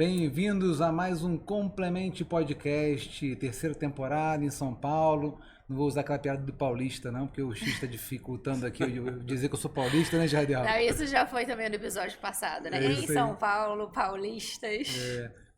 Bem-vindos a mais um Complemente Podcast, terceira temporada em São Paulo. Não vou usar aquela piada do paulista, não, porque o X está dificultando aqui eu dizer que eu sou paulista, né, Jardel? Não, isso já foi também no episódio passado, né? Em São Paulo, paulistas.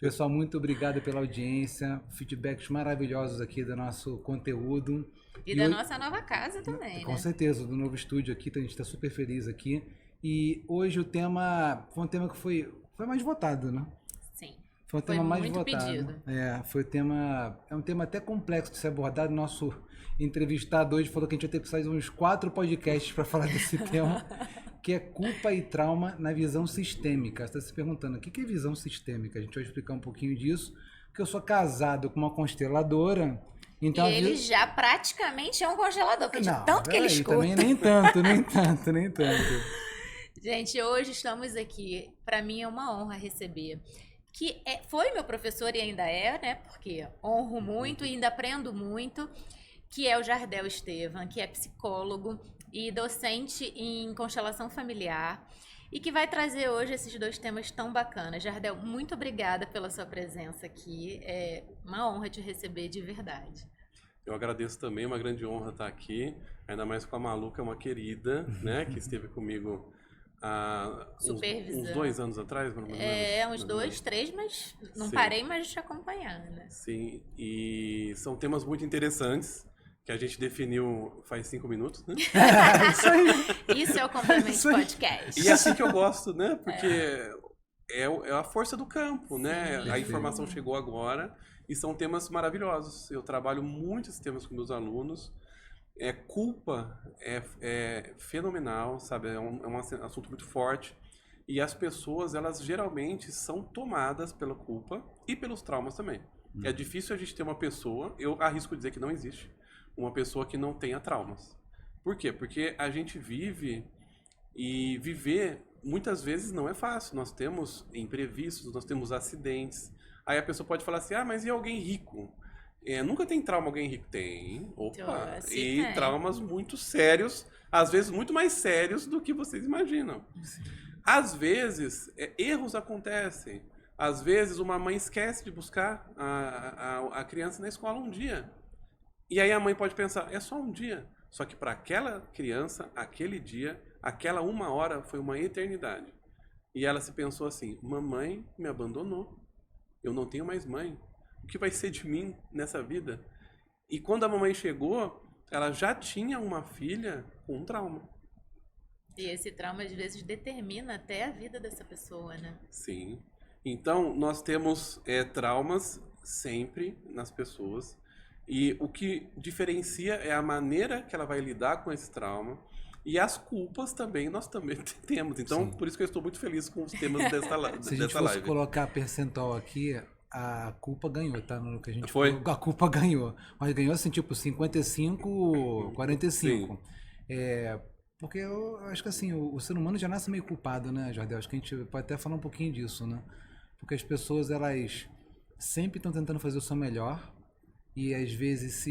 Pessoal, muito obrigado pela audiência, feedbacks maravilhosos aqui do nosso conteúdo. E da nossa nova casa também, Com né? certeza, do novo estúdio aqui, a gente está super feliz aqui. E hoje o tema foi um tema que foi mais votado, né? Sim. Foi o tema mais muito votado. pedido. É um tema até complexo de ser abordado. Nosso entrevistado hoje falou que a gente vai ter que fazer uns 4 podcasts para falar desse tema, que é culpa e trauma na visão sistêmica. Você está se perguntando, o que é visão sistêmica? A gente vai explicar um pouquinho disso, porque eu sou casado com uma consteladora. Então, e ele já praticamente é um congelador, porque de tanto que ele escuta. Também nem tanto. Gente, hoje estamos aqui, para mim é uma honra receber, foi meu professor e ainda é, né, porque honro muito e ainda aprendo muito, que é o Jardel Estevam, que é psicólogo e docente em constelação familiar e que vai trazer hoje esses 2 temas tão bacanas. Jardel, muito obrigada pela sua presença aqui, é uma honra te receber de verdade. Eu agradeço também, uma grande honra estar aqui, ainda mais com a Malu, que é uma querida, né, que esteve comigo há uns 2 anos atrás, mais ou menos. Uns 2, 3, mas não Sim. parei mais de te acompanhar, né? Sim, e são temas muito interessantes, que a gente definiu faz 5 minutos, né? Isso aí. Isso é o Complemento Podcast. E é assim que eu gosto, né? Porque é a força do campo, né? Sim. A informação chegou agora e são temas maravilhosos. Eu trabalho muito esses temas com meus alunos. Culpa é fenomenal, sabe? É um assunto muito forte. E as pessoas, elas geralmente são tomadas pela culpa e pelos traumas também. É difícil a gente ter uma pessoa, eu arrisco dizer que não existe, uma pessoa que não tenha traumas. Por quê? Porque a gente vive e viver muitas vezes não é fácil. Nós temos imprevistos, nós temos acidentes. Aí a pessoa pode falar assim, mas e alguém rico? Nunca tem trauma alguém rico? Tem. Opa! E tem. Traumas muito sérios, às vezes muito mais sérios do que vocês imaginam. Às vezes, erros acontecem. Às vezes, uma mãe esquece de buscar a criança na escola um dia. E aí a mãe pode pensar, é só um dia. Só que para aquela criança, aquele dia, aquela 1 hora foi uma eternidade. E ela se pensou assim, mamãe me abandonou. Eu não tenho mais mãe. O que vai ser de mim nessa vida? E quando a mamãe chegou, ela já tinha uma filha com um trauma. E esse trauma, às vezes, determina até a vida dessa pessoa, né? Sim. Então, nós temos traumas sempre nas pessoas. E o que diferencia é a maneira que ela vai lidar com esse trauma. E as culpas também, nós também temos. Então, por isso que eu estou muito feliz com os temas dessa live. Se a gente fosse colocar percentual aqui, a culpa ganhou, tá? No que a gente Foi? Falou, a culpa ganhou. Mas ganhou assim, tipo, 55, 45. Porque eu acho que assim, o ser humano já nasce meio culpado, né, Jardel? Acho que a gente pode até falar um pouquinho disso, né? Porque as pessoas, elas sempre estão tentando fazer o seu melhor e às vezes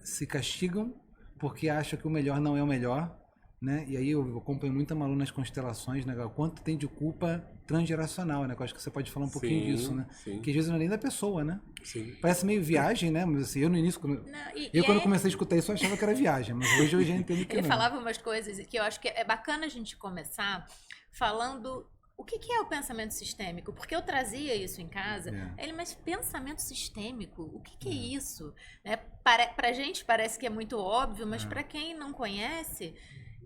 se castigam porque acham que o melhor não é o melhor, né? E aí eu acompanho muito a Malu nas constelações, né? O quanto tem de culpa transgeracional, né? Eu acho que você pode falar um pouquinho disso, né? Sim. Que às vezes não é nem da pessoa, né? Sim. Parece meio viagem, né? Mas assim, eu no início, quando eu comecei a escutar isso, eu achava que era viagem, mas hoje eu já entendo que Ele não. falava umas coisas que eu acho que é bacana a gente começar falando o que é o pensamento sistêmico, porque eu trazia isso em casa. Mas pensamento sistêmico, o que é isso? Né? Pra gente parece que é muito óbvio, mas para quem não conhece,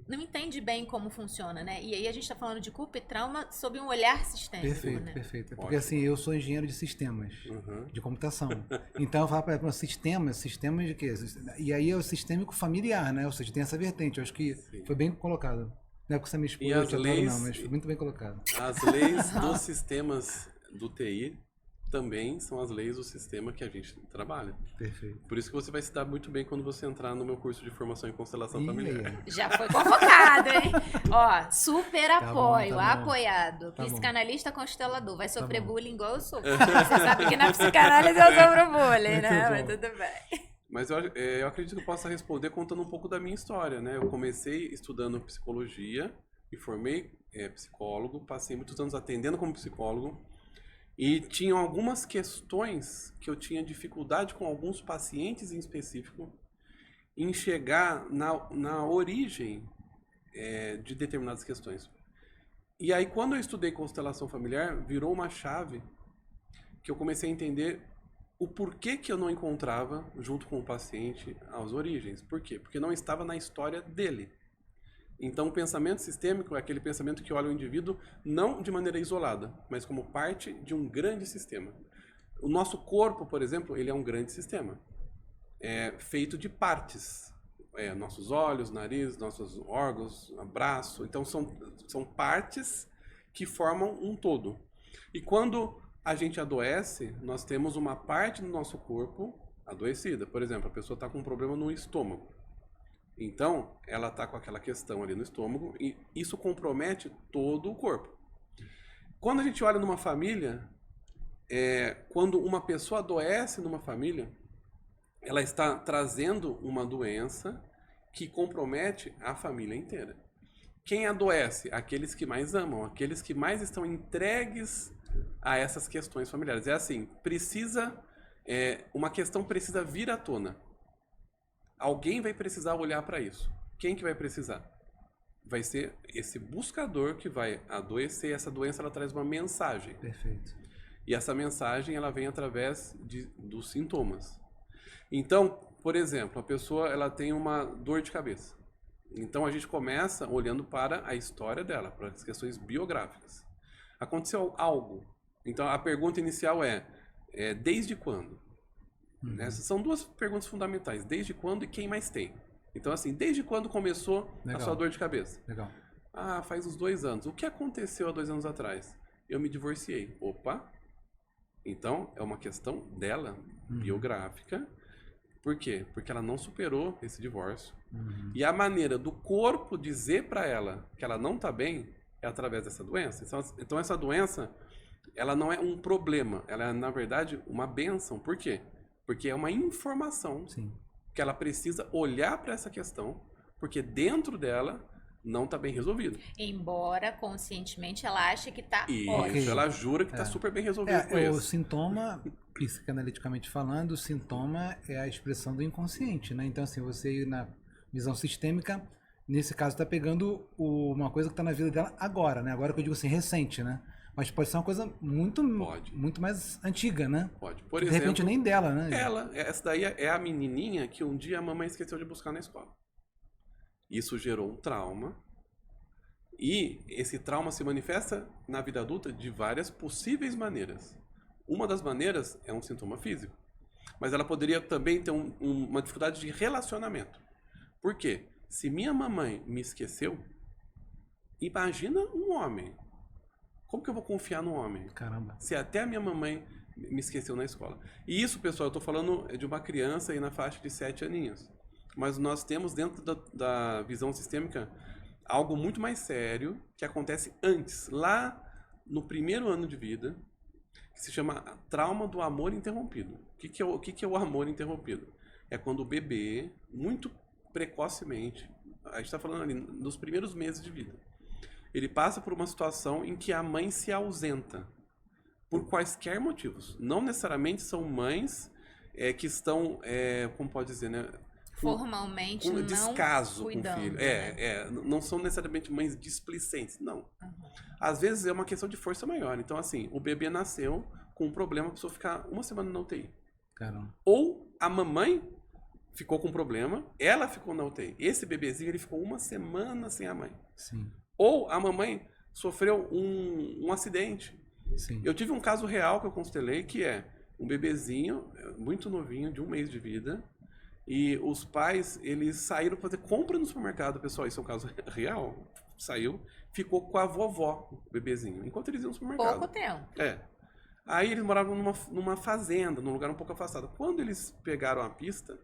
não entende bem como funciona, né? E aí a gente está falando de culpa e trauma sob um olhar sistêmico. Perfeito, né? perfeito. Porque assim, eu sou engenheiro de sistemas, de computação. Então eu falo para ela, sistemas de quê? E aí é o sistêmico familiar, né? Ou seja, tem essa vertente. Eu acho que foi bem colocado. Não é porque você me expôs, eu te adoro, não, mas foi muito bem colocado. As leis dos sistemas do TI também são as leis do sistema que a gente trabalha. Perfeito. Por isso que você vai se dar muito bem quando você entrar no meu curso de formação em constelação familiar. Já foi convocado, hein? Ó, super apoio, tá bom. apoiado. Tá psicanalista constelador. Vai sofrer bullying igual eu sou. É. Você sabe que na psicanálise eu sofro bullying, né? Mas tudo bem. Mas eu acredito que eu possa responder contando um pouco da minha história, né? Eu comecei estudando psicologia, me formei psicólogo, passei muitos anos atendendo como psicólogo E tinham algumas questões que eu tinha dificuldade com alguns pacientes em específico em chegar na origem de determinadas questões. E aí, quando eu estudei constelação familiar, virou uma chave que eu comecei a entender o porquê que eu não encontrava, junto com o paciente, as origens. Por quê? Porque não estava na história dele. Então, o pensamento sistêmico é aquele pensamento que olha o indivíduo não de maneira isolada, mas como parte de um grande sistema. O nosso corpo, por exemplo, ele é um grande sistema. É feito de partes. Nossos olhos, nariz, nossos órgãos, braço. Então, são partes que formam um todo. E quando a gente adoece, nós temos uma parte do nosso corpo adoecida. Por exemplo, a pessoa está com um problema no estômago. Então, ela está com aquela questão ali no estômago e isso compromete todo o corpo. Quando a gente olha numa família, quando uma pessoa adoece numa família, ela está trazendo uma doença que compromete a família inteira. Quem adoece? Aqueles que mais amam, aqueles que mais estão entregues a essas questões familiares. É assim, uma questão precisa vir à tona. Alguém vai precisar olhar para isso. Quem que vai precisar? Vai ser esse buscador que vai adoecer. Essa doença ela traz uma mensagem. Perfeito. E essa mensagem ela vem através dos sintomas. Então, por exemplo, a pessoa ela tem uma dor de cabeça. Então a gente começa olhando para a história dela, para as questões biográficas. Aconteceu algo. Então a pergunta inicial é desde quando? Essas são duas perguntas fundamentais. Desde quando e quem mais tem? Então, assim, desde quando começou a sua dor de cabeça? Legal. Ah, faz uns 2 anos. O que aconteceu há 2 anos atrás? Eu me divorciei. Opa! Então, é uma questão dela, biográfica. Por quê? Porque ela não superou esse divórcio. E a maneira do corpo dizer para ela que ela não está bem é através dessa doença. Então, essa doença, ela não é um problema. Ela é, na verdade, uma bênção. Por quê? Porque é uma informação que ela precisa olhar para essa questão, porque dentro dela não está bem resolvido. Embora conscientemente ela ache que está ótimo. Ela jura que está super bem resolvido com isso. O sintoma, psicanaliticamente falando, o sintoma é a expressão do inconsciente, né? Então, assim, você na visão sistêmica, nesse caso, está pegando uma coisa que está na vida dela agora, né? Agora que eu digo assim, recente, né? Mas pode ser uma coisa muito mais antiga, né? Pode. Por exemplo, de repente nem dela, né? Essa daí é a menininha que um dia a mamãe esqueceu de buscar na escola. Isso gerou um trauma. E esse trauma se manifesta na vida adulta de várias possíveis maneiras. Uma das maneiras é um sintoma físico. Mas ela poderia também ter uma dificuldade de relacionamento. Por quê? Se minha mamãe me esqueceu, imagina um homem. Como que eu vou confiar no homem? Caramba. Se até a minha mamãe me esqueceu na escola. E isso, pessoal, eu estou falando de uma criança aí na faixa de 7 aninhos. Mas nós temos dentro da visão sistêmica algo muito mais sério que acontece antes, lá no primeiro ano de vida, que se chama trauma do amor interrompido. O que é o amor interrompido? É quando o bebê, muito precocemente, a gente está falando ali nos primeiros meses de vida, ele passa por uma situação em que a mãe se ausenta por quaisquer motivos. Não necessariamente são mães que estão, como pode dizer, né? Formalmente com descaso cuidando, com o filho. Né? Não são necessariamente mães displicentes, não. Às vezes é uma questão de força maior. Então, assim, o bebê nasceu com um problema, a pessoa ficar 1 semana na UTI. Caramba. Ou a mamãe ficou com um problema, ela ficou na UTI. Esse bebezinho, ele ficou 1 semana sem a mãe. Sim. Ou a mamãe sofreu um acidente. Sim. Eu tive um caso real que eu constelei, que é um bebezinho, muito novinho, de 1 mês de vida, e os pais, eles saíram para fazer compra no supermercado, pessoal, isso é um caso real, saiu, ficou com a vovó, o bebezinho, enquanto eles iam no supermercado. Pouco tempo. Aí eles moravam numa fazenda, num lugar um pouco afastado. Quando eles pegaram a pista,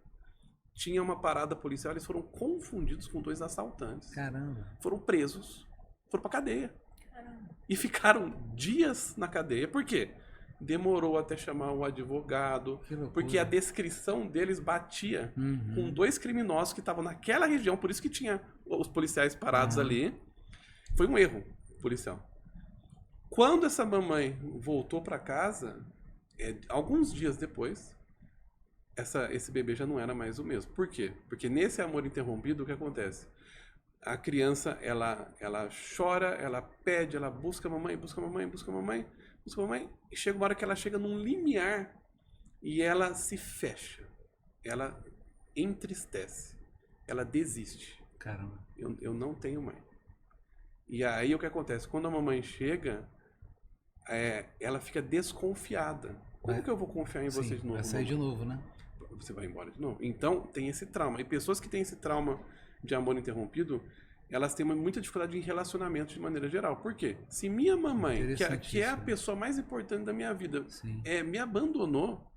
tinha uma parada policial, eles foram confundidos com 2 assaltantes. Caramba. Foram presos, foram pra cadeia. Caramba. E ficaram dias na cadeia. Por quê? Demorou até chamar o advogado, porque a descrição deles batia com 2 criminosos que estavam naquela região, por isso que tinha os policiais parados ali. Foi um erro policial. Quando essa mamãe voltou para casa, alguns dias depois, esse bebê já não era mais o mesmo. Por quê? Porque nesse amor interrompido, o que acontece? A criança, ela chora, ela pede, ela busca a mamãe, busca a mamãe, busca a mamãe, busca a mamãe, e chega uma hora que ela chega num limiar e ela se fecha. Ela entristece. Ela desiste. Caramba. Eu não tenho mãe. E aí o que acontece? Quando a mamãe chega, ela fica desconfiada. Como que eu vou confiar em você de novo? Vai sair de novo, né? Você vai embora de novo. Então, tem esse trauma. E pessoas que têm esse trauma de amor interrompido, elas têm muita dificuldade em relacionamento de maneira geral. Por quê? Se minha mamãe, que é a pessoa mais importante da minha vida, me abandonou,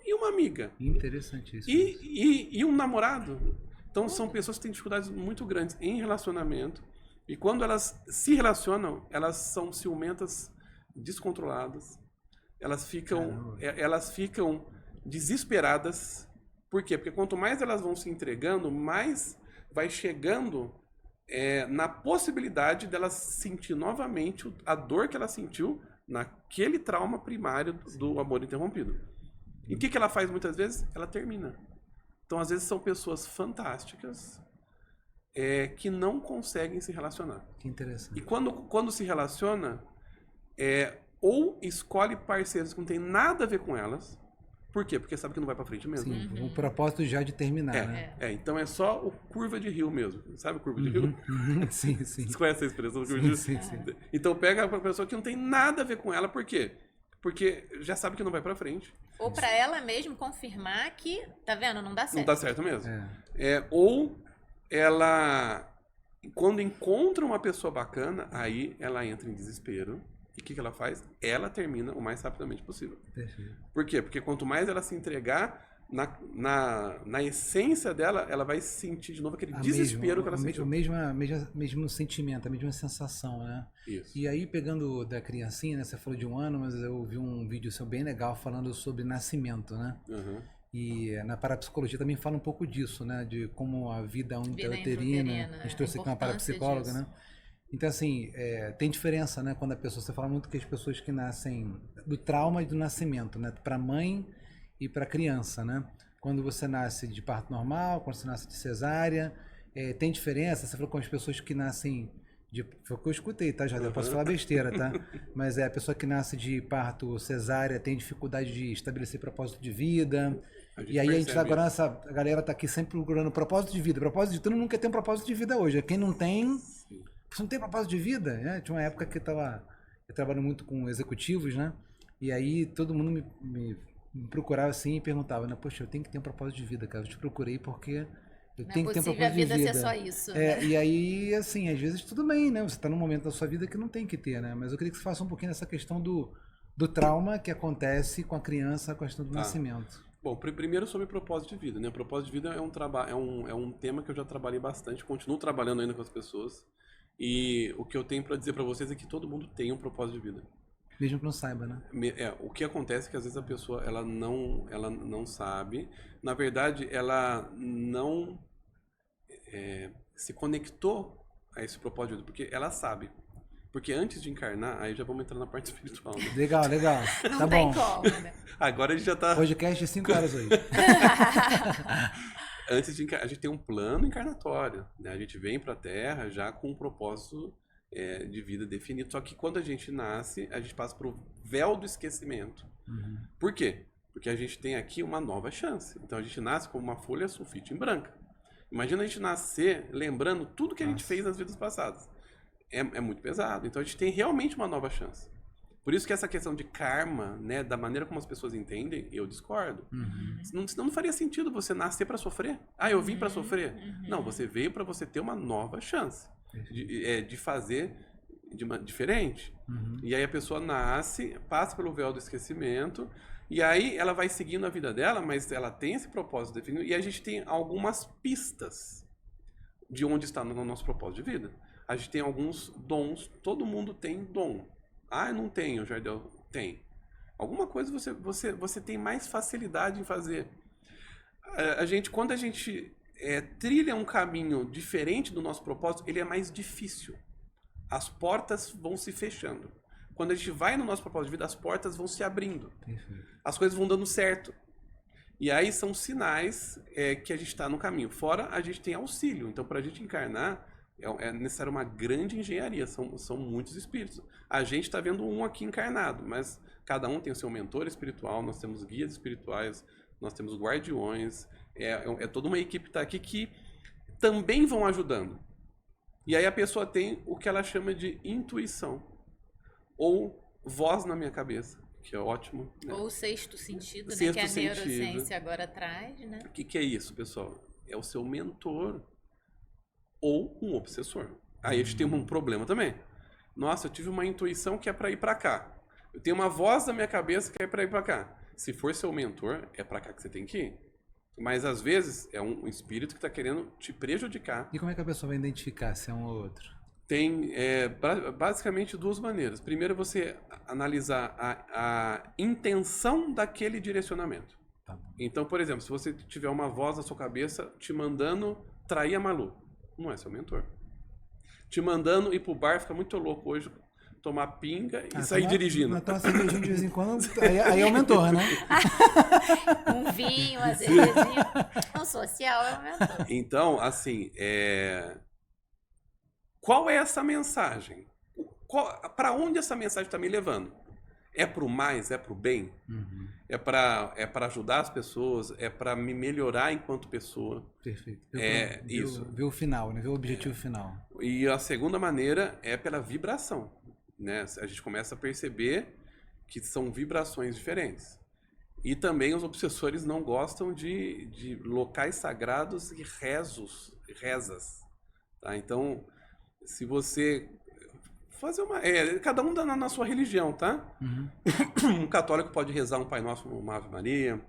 e uma amiga? Interessantíssimo. E um namorado? Então, são pessoas que têm dificuldades muito grandes em relacionamento. E quando elas se relacionam, elas são ciumentas, descontroladas. Elas ficam desesperadas. Por quê? Porque quanto mais elas vão se entregando, mais vai chegando na possibilidade delas sentir novamente a dor que ela sentiu naquele trauma primário do amor interrompido. E o que ela faz muitas vezes? Ela termina. Então, às vezes, são pessoas fantásticas que não conseguem se relacionar. Que interessante. E quando se relaciona, ou escolhe parceiros que não tem nada a ver com elas. Por quê? Porque sabe que não vai pra frente mesmo. Sim, o propósito já de terminar, né? Então é só o curva de rio mesmo. Sabe o curva de rio? Sim, sim. Vocês conhecem a expressão do curva de rio? Sim. Então pega a pessoa que não tem nada a ver com ela. Por quê? Porque já sabe que não vai pra frente. Ou pra ela mesmo confirmar que, tá vendo, não dá certo. Não dá certo mesmo. Ou ela, quando encontra uma pessoa bacana, aí ela entra em desespero. E o que ela faz? Ela termina o mais rapidamente possível. Perfeito. Por quê? Porque quanto mais ela se entregar, na essência dela, ela vai sentir de novo aquele desespero que ela sentiu. O mesmo sentimento, a mesma sensação, né? Isso. E aí, pegando da criancinha, né? Você falou de 1 ano, mas eu vi um vídeo seu bem legal falando sobre nascimento, né? Uhum. E na parapsicologia também fala um pouco disso, né? De como a vida intrauterina. A gente trouxe aqui uma parapsicóloga, né? Então, assim, tem diferença, né? Quando a pessoa... Você fala muito que as pessoas que nascem do trauma e do nascimento, né? Para mãe e para criança, né? Quando você nasce de parto normal, quando você nasce de cesárea, tem diferença? Você falou com as pessoas que nascem... Foi o que eu escutei, tá? Já posso falar besteira, tá? Mas a pessoa que nasce de parto cesárea tem dificuldade de estabelecer propósito de vida. E aí a gente tá agora, a galera tá aqui sempre procurando propósito de vida. Propósito de vida, todo mundo quer ter um propósito de vida hoje. Quem não tem... Você não tem propósito de vida? Né? Tinha uma época que eu trabalho muito com executivos, né? E aí todo mundo me procurava assim e perguntava, né? Poxa, eu tenho que ter um propósito de vida, cara. Eu te procurei porque eu tenho que ter um propósito de vida. Não é possível a vida ser só isso. Né? E aí, assim, às vezes tudo bem, né? Você tá num momento da sua vida que não tem que ter, né? Mas eu queria que você faça um pouquinho dessa questão do trauma que acontece com a criança, com a questão do nascimento. Bom, primeiro sobre propósito de vida, né? Propósito de vida é um tema que eu já trabalhei bastante, continuo trabalhando ainda com as pessoas. E o que eu tenho para dizer para vocês é que todo mundo tem um propósito de vida. Mesmo que não saiba, né? O que acontece é que às vezes a pessoa ela não sabe. Na verdade, ela não se conectou a esse propósito de vida, porque ela sabe. Porque antes de encarnar, aí já vamos entrar na parte espiritual. Né? Legal. Não Tá tem bom. Como, né? Agora a gente já tá... Podcast de 5 horas hoje. Antes de encarnar, a gente tem um plano encarnatório, né? A gente vem para a Terra já com um propósito de vida definido. Só que quando a gente nasce, a gente passa para o véu do esquecimento. Uhum. Por quê? Porque a gente tem aqui uma nova chance. Então a gente nasce como uma folha sulfite em branca. Imagina a gente nascer lembrando tudo que a gente fez nas vidas passadas. É muito pesado. Então a gente tem realmente uma nova chance. Por isso que essa questão de karma, né, da maneira como as pessoas entendem, eu discordo. Uhum. Senão não faria sentido você nascer para sofrer. Eu vim para sofrer. Não, você veio para você ter uma nova chance de fazer diferente. Uhum. E aí a pessoa nasce, passa pelo véu do esquecimento, e aí ela vai seguindo a vida dela, mas ela tem esse propósito definido, e a gente tem algumas pistas de onde está no nosso propósito de vida. A gente tem alguns dons, todo mundo tem dom. Eu não tenho, Jardel. Tem. Alguma coisa você tem mais facilidade em fazer. Quando a gente trilha um caminho diferente do nosso propósito, ele é mais difícil. As portas vão se fechando. quando a gente vai no nosso propósito de vida, as portas vão se abrindo. Perfeito. As coisas vão dando certo. E aí são sinais que a gente está no caminho. Fora, a gente tem auxílio. Então, para a gente encarnar, é necessário uma grande engenharia. São muitos espíritos. A gente está vendo um aqui encarnado, mas cada um tem o seu mentor espiritual. Nós temos guias espirituais, nós temos guardiões. É toda uma equipe que está aqui que também vão ajudando. E aí a pessoa tem o que ela chama de intuição. Ou voz na minha cabeça. Que é ótimo. Né? Ou o sexto sentido, Sexto né? Que a sentido. neurociência agora traz, né? O que é isso, pessoal? É o seu mentor ou um obsessor. Aí a gente tem um problema também. Nossa, eu tive uma intuição que é para ir para cá. Eu tenho uma voz na minha cabeça que é para ir para cá. Se for seu mentor, é para cá que você tem que ir. Mas às vezes é um espírito que está querendo te prejudicar. E como é que a pessoa vai identificar se é um ou outro? Tem basicamente duas maneiras. Primeiro, você analisar a intenção daquele direcionamento. Tá bom. Então, por exemplo, se você tiver uma voz na sua cabeça te mandando trair a Malu, não é seu mentor. Te mandando ir pro bar, fica muito louco hoje, tomar pinga e sair dirigindo. Mas tomar cervejinha de vez em quando, aí é o mentor, né? Um vinho, uma cervejinha. Um social é o mentor. Então, assim, qual é essa mensagem? Para onde essa mensagem está me levando? É para o mais? É para o bem? Uhum. É para ajudar as pessoas? É para me melhorar enquanto pessoa? Perfeito. Isso. Ver o final, né? Ver o objetivo final. E a segunda maneira é pela vibração. Né? A gente começa a perceber que são vibrações diferentes. E também os obsessores não gostam de locais sagrados e rezas. Tá? Então, se você fazer cada um na sua religião, tá? Uhum. Um católico pode rezar um Pai Nosso, uma Ave Maria.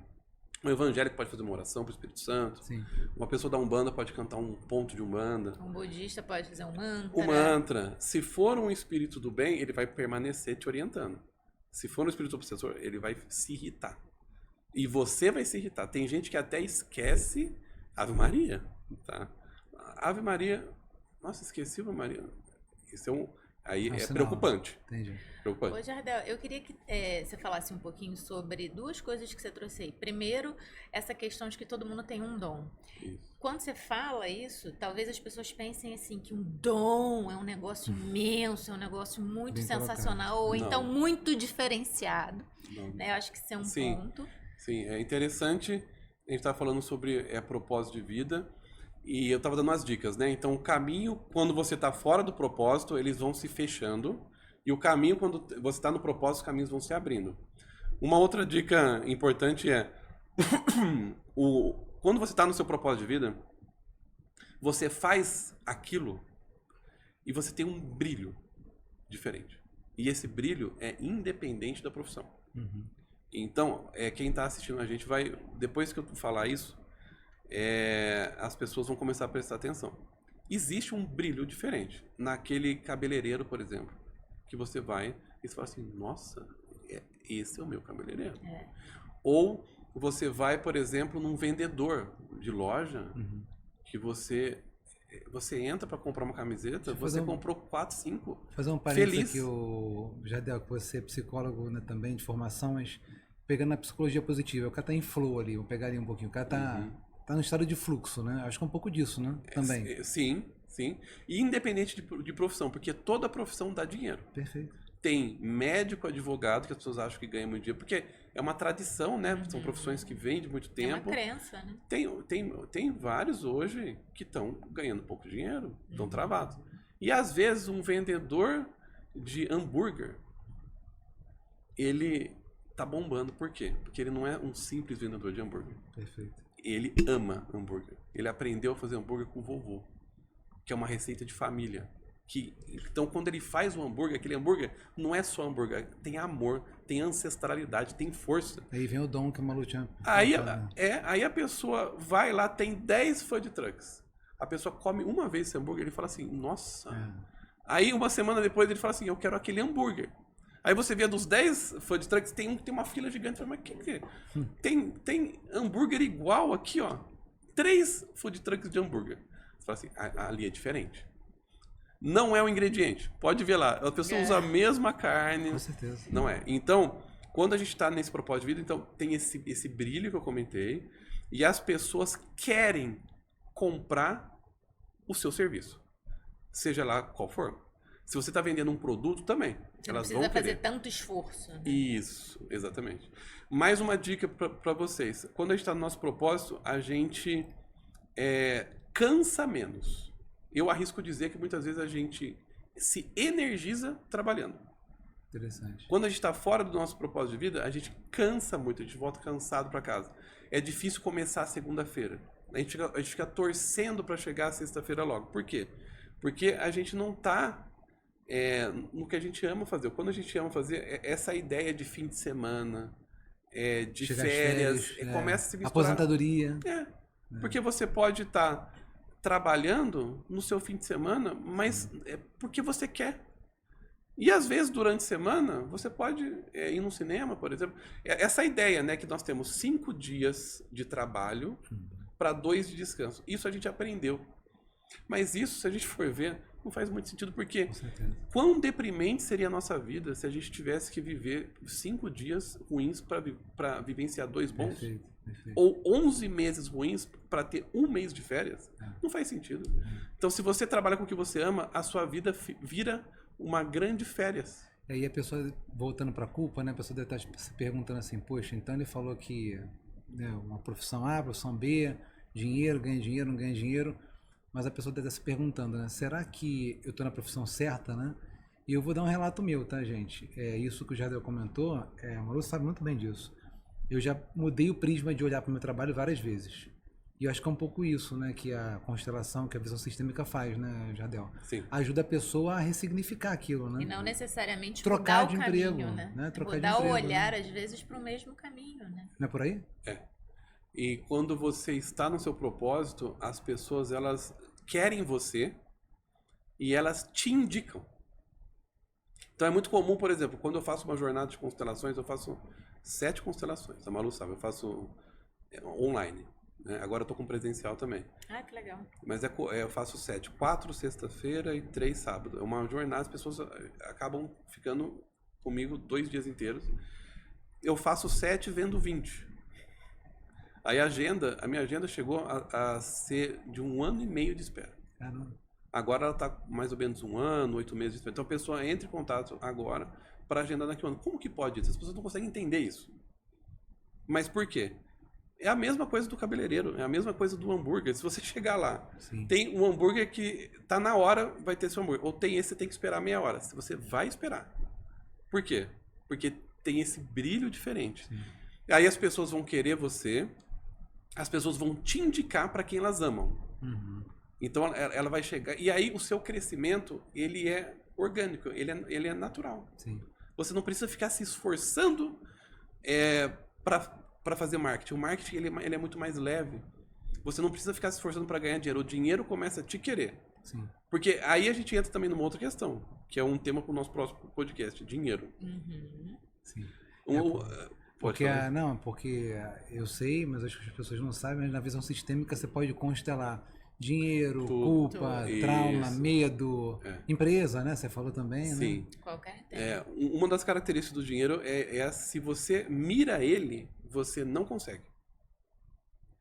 Um evangélico pode fazer uma oração para o Espírito Santo. Sim. Uma pessoa da Umbanda pode cantar um ponto de Umbanda. Um budista pode fazer um mantra. O mantra. Se for um espírito do bem, ele vai permanecer te orientando. Se for um espírito obsessor, ele vai se irritar. E você vai se irritar. Tem gente que até esquece Ave Maria. Tá? Ave Maria... Nossa, esqueci Ave Maria. Isso aí é preocupante. Entendi. Preocupante. Ô, Jardel, eu queria que você falasse um pouquinho sobre duas coisas que você trouxe aí. Primeiro, essa questão de que todo mundo tem um dom. Isso. Quando você fala isso, talvez as pessoas pensem assim, que um dom é um negócio imenso, é um negócio muito Bem sensacional, ou Não. então muito diferenciado. Não. Né? Eu acho que isso é um Sim. ponto. Sim, é interessante. A gente está falando sobre propósito de vida. E eu estava dando umas dicas, né? Então, o caminho, quando você está fora do propósito, eles vão se fechando. E o caminho, quando você está no propósito, os caminhos vão se abrindo. Uma outra dica importante é... quando você está no seu propósito de vida, você faz aquilo e você tem um brilho diferente. E esse brilho é independente da profissão. Uhum. Então, quem está assistindo a gente vai... Depois que eu falar isso... as pessoas vão começar a prestar atenção. Existe um brilho diferente naquele cabeleireiro, por exemplo, que você vai e você fala assim, nossa, esse é o meu cabeleireiro. Ou você vai, por exemplo, num vendedor de loja, que você entra para comprar uma camiseta, você comprou 4, 5, fazer um parênteses feliz. aqui, o Jardel, que você é psicólogo, né, também de formação, mas pegando a psicologia positiva, o cara tá em flow ali, vou pegar ali um pouquinho, o cara tá no estado de fluxo, né? Acho que é um pouco disso, né? Também. Sim. E independente de profissão, porque toda profissão dá dinheiro. Perfeito. Tem médico, advogado, que as pessoas acham que ganham muito dinheiro, porque é uma tradição, né? São profissões que vêm de muito É uma tempo. crença, né? Tem vários hoje que estão ganhando pouco dinheiro, estão travados. E às vezes um vendedor de hambúrguer, ele tá bombando. Por quê? Porque ele não é um simples vendedor de hambúrguer. Perfeito. Ele ama hambúrguer. Ele aprendeu a fazer hambúrguer com o vovô, que é uma receita de família. Então, quando ele faz o hambúrguer, aquele hambúrguer não é só hambúrguer, tem amor, tem ancestralidade, tem força. Aí vem o dom que a Malu tinha. Aí a pessoa vai lá, tem 10 food trucks. A pessoa come uma vez esse hambúrguer, ele fala assim, nossa. Aí uma semana depois ele fala assim, eu quero aquele hambúrguer. Aí você vê dos 10 food trucks, tem um que tem uma fila gigante. Mas que é? Tem hambúrguer igual aqui, ó. 3 food trucks de hambúrguer. Você fala assim, ali é diferente. não é o ingrediente. Pode ver lá, a pessoa usa a mesma carne. Com certeza. Não é. Então, quando a gente está nesse propósito de vida, então tem esse brilho que eu comentei, e as pessoas querem comprar o seu serviço, seja lá qual for. Se você está vendendo um produto, também. Você não Elas precisa vão fazer querer. tanto esforço. Né? Isso, exatamente. Mais uma dica para vocês. Quando a gente está no nosso propósito, a gente cansa menos. Eu arrisco dizer que muitas vezes a gente se energiza trabalhando. Interessante. Quando a gente está fora do nosso propósito de vida, a gente cansa muito, a gente volta cansado para casa. É difícil começar a segunda-feira. A gente fica torcendo para chegar a sexta-feira logo. Por quê? Porque a gente não está no que a gente ama fazer. Quando a gente ama fazer, essa ideia de fim de semana, de férias, começa a se misturar. Aposentadoria. Porque você pode estar trabalhando no seu fim de semana, mas é porque você quer. E às vezes, durante a semana, você pode ir no cinema, por exemplo. Essa ideia, né, que nós temos 5 dias de trabalho para 2 de descanso. Isso a gente aprendeu. Mas isso, se a gente for ver, não faz muito sentido, porque quão deprimente seria a nossa vida se a gente tivesse que viver 5 dias ruins para vivenciar 2 bons? Perfeito. Ou 11 meses ruins para ter 1 mês de férias? Não faz sentido. Então, se você trabalha com o que você ama, a sua vida vira uma grande férias. E aí a pessoa, voltando para a culpa, né? A pessoa deve estar se perguntando assim, poxa, então ele falou que uma profissão A, profissão B, dinheiro, ganha dinheiro, não ganha dinheiro, mas a pessoa deve estar se perguntando, né? Será que eu estou na profissão certa, né? E eu vou dar um relato meu, tá, gente? Isso que o Jardel comentou, a Maru sabe muito bem disso. Eu já mudei o prisma de olhar para o meu trabalho várias vezes. E eu acho que é um pouco isso, né, que a constelação, que a visão sistêmica faz, né, Jardel? Sim. Ajuda a pessoa a ressignificar aquilo, né? E não necessariamente trocar mudar de o emprego, caminho, né? Trocar mudar de emprego, o olhar, às vezes, para o mesmo caminho, né? Não é por aí? E quando você está no seu propósito, as pessoas, elas querem você e elas te indicam. Então é muito comum, por exemplo, quando eu faço uma jornada de constelações, eu faço 7 constelações. A Malu sabe, eu faço online. Né? Agora eu tô com presencial também. Ah, que legal. Mas eu faço 7. 4 sexta-feira e 3 sábado. É uma jornada, as pessoas acabam ficando comigo 2 dias inteiros. Eu faço 7 vendo 20. Aí a minha agenda chegou a ser de 1 ano e meio de espera. Caramba. Agora ela está mais ou menos 1 ano, 8 meses de espera. Então a pessoa entra em contato agora para agendar daqui a um ano. Como que pode isso? As pessoas não conseguem entender isso. Mas por quê? É a mesma coisa do cabeleireiro, é a mesma coisa do hambúrguer. Se você chegar lá, tem um hambúrguer que tá na hora, vai ter seu hambúrguer. Ou tem esse, você tem que esperar meia hora. Você vai esperar. Por quê? Porque tem esse brilho diferente. Sim. Aí as pessoas vão querer você, as pessoas vão te indicar para quem elas amam. Uhum. Então ela vai chegar. E aí o seu crescimento, ele é orgânico, ele é natural. Sim. Você não precisa ficar se esforçando para fazer marketing. O marketing ele é muito mais leve. Você não precisa ficar se esforçando para ganhar dinheiro. O dinheiro começa a te querer. Sim. Porque aí a gente entra também numa outra questão, que é um tema para o nosso próximo podcast, dinheiro. Uhum. Sim. Porque eu sei, mas acho que as pessoas não sabem, mas na visão sistêmica você pode constelar dinheiro, culpa, trauma, medo, empresa, né? Você falou também, sim. Né? Qualquer tema. Uma das características do dinheiro é se você mira ele, você não consegue.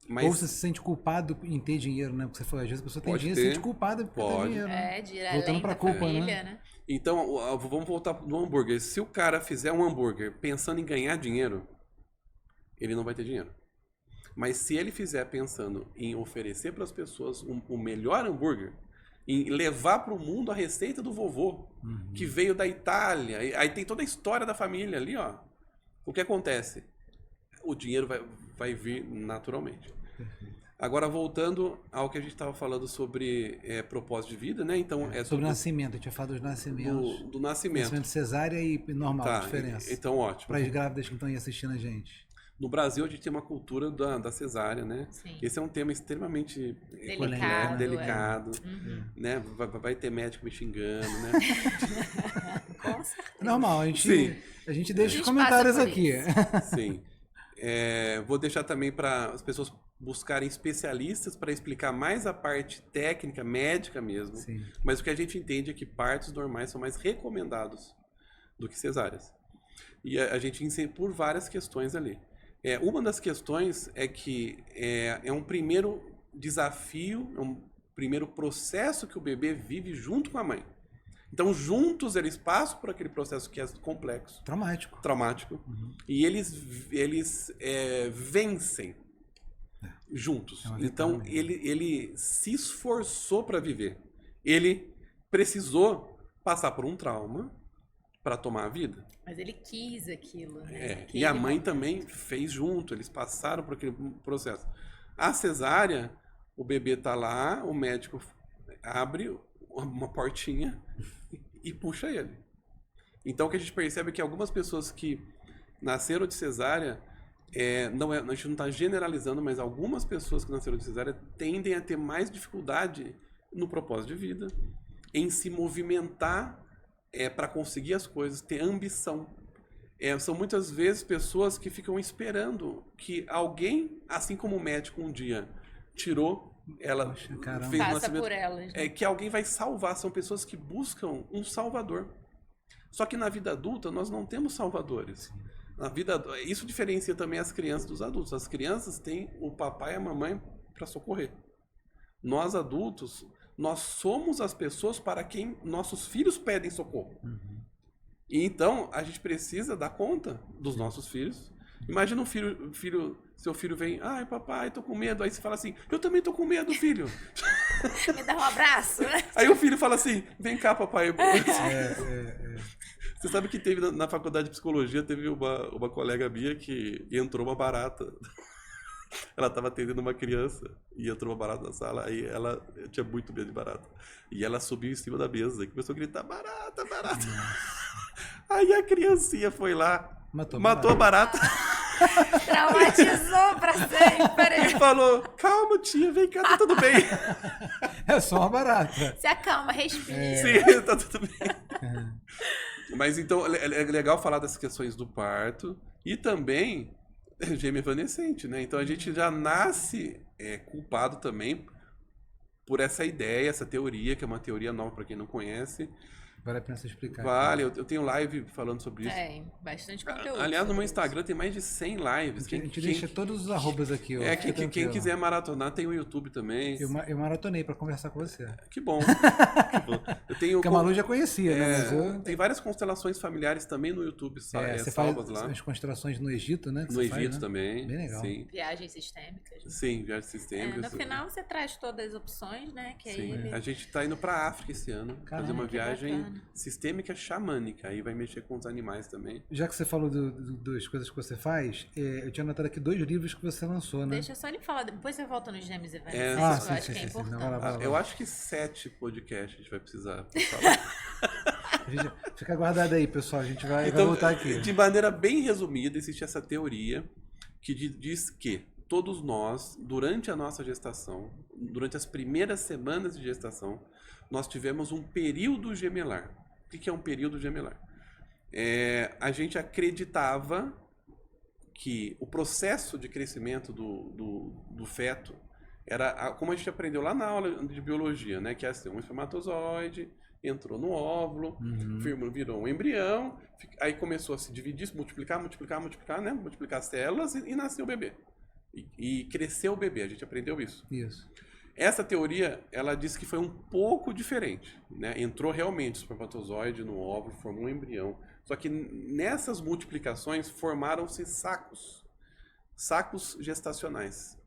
Mas ou você se sente culpado em ter dinheiro, né? Porque você falou, às vezes a pessoa tem dinheiro e se sente culpada por ter dinheiro. Né? De ir voltando pra culpa, família, né? Então, vamos voltar no hambúrguer. Se o cara fizer um hambúrguer pensando em ganhar dinheiro, ele não vai ter dinheiro. Mas se ele fizer pensando em oferecer para as pessoas o melhor hambúrguer, em levar para o mundo a receita do vovô, que veio da Itália, aí tem toda a história da família ali, ó. O que acontece? O dinheiro vai vir naturalmente. Agora, voltando ao que a gente estava falando sobre propósito de vida, né? Então, sobre o nascimento, a gente ia falar dos nascimentos. Do nascimento. Nascimento cesárea e normal, diferença. Então, ótimo. Para as grávidas que estão aí assistindo a gente. No Brasil, a gente tem uma cultura da cesárea, né? Sim. Esse é um tema extremamente delicado. Né? Vai ter médico me xingando, né? Com certeza. Normal, a gente deixa os comentários aqui. Sim. Vou deixar também para as pessoas buscarem especialistas para explicar mais a parte técnica, médica mesmo. Sim. Mas o que a gente entende é que partos normais são mais recomendados do que cesáreas. E a gente ensina por várias questões ali. Uma das questões é que é um primeiro desafio, é um primeiro processo que o bebê vive junto com a mãe. Então, juntos, eles passam por aquele processo que é complexo. Traumático. Uhum. E eles vencem juntos. Então, ele se esforçou para viver. Ele precisou passar por um trauma para tomar a vida. Mas ele quis aquilo, né? E a mãe também fez junto. Eles passaram por aquele processo. A cesárea, o bebê tá lá, o médico abre uma portinha e puxa ele. Então, o que a gente percebe é que algumas pessoas que nasceram de cesárea, a gente não está generalizando, mas algumas pessoas que nasceram de cesárea tendem a ter mais dificuldade no propósito de vida, em se movimentar para conseguir as coisas, ter ambição. São muitas vezes pessoas que ficam esperando que alguém, assim como o médico um dia tirou, ela fez passa por elas, né? Que alguém vai salvar. São pessoas que buscam um salvador. Só que na vida adulta nós não temos salvadores. Isso diferencia também as crianças dos adultos. As crianças têm o papai e a mamãe para socorrer. Nós adultos, nós somos as pessoas para quem nossos filhos pedem socorro. Uhum. E então a gente precisa dar conta dos nossos filhos. Imagina seu filho vem, ai papai, tô com medo. Aí você fala assim, eu também tô com medo, filho. Me dá um abraço. Aí o filho fala assim, vem cá, papai. Você sabe que teve na faculdade de psicologia, teve uma colega minha que entrou uma barata. Ela estava atendendo uma criança e entrou uma barata na sala. Aí ela tinha muito medo de barata. E ela subiu em cima da mesa e começou a gritar, barata, barata. Aí a criancinha foi lá, matou a barata. Traumatizou pra sempre. E falou, calma tia, vem cá, tá tudo bem. É só uma barata. Se acalma, respira. Sim, tá tudo bem. Mas então é legal falar das questões do parto e também gêmeo evanescente, né? Então a gente já nasce culpado também por essa ideia, essa teoria, que é uma teoria nova para quem não conhece. Vale a pena você explicar. Vale, eu tenho live falando sobre isso. Bastante conteúdo. Aliás, no meu Instagram tem mais de 100 lives. A gente deixa todos os arrobas aqui. Ó, quem quiser maratonar, tem o YouTube também. Eu maratonei pra conversar com você. Que bom. Que bom. Eu tenho Porque a Malu já conhecia, né? Mas tem várias constelações familiares também no YouTube, você salvas faz lá. as constelações no Egito, né? No Egito, né? Também. Bem legal. Sim. Viagens sistêmicas. Né? Sim, viagens sistêmicas. No final você traz todas as opções, né? Que Sim. aí A gente tá indo pra África esse ano. Caramba, fazer uma viagem bacana. sistêmica xamânica. Aí vai mexer com os animais também. Já que você falou das coisas que você faz, eu tinha anotado aqui 2 livros que você lançou, né? Deixa só ele falar, depois você volta nos gêmeos e vai. Sim, eu acho que é importante. Não, vai lá. Eu acho que 7 podcasts a gente vai precisar pra falar. Fica guardado aí, pessoal. A gente vai Então, voltar aqui. De maneira bem resumida, existe essa teoria que diz que todos nós, durante a nossa gestação, durante as primeiras semanas de gestação, nós tivemos um período gemelar. O que é um período gemelar? A gente acreditava que o processo de crescimento do feto era, como a gente aprendeu lá na aula de biologia, né? Que é assim, um espermatozoide entrou no óvulo, virou um embrião, aí começou a se dividir, multiplicar, né? Multiplicar as células e nasceu o bebê. E cresceu o bebê, a gente aprendeu isso. Isso. Essa teoria, ela diz que foi um pouco diferente, né? Entrou realmente o espermatozoide no óvulo, formou um embrião. Só que nessas multiplicações formaram-se sacos gestacionais.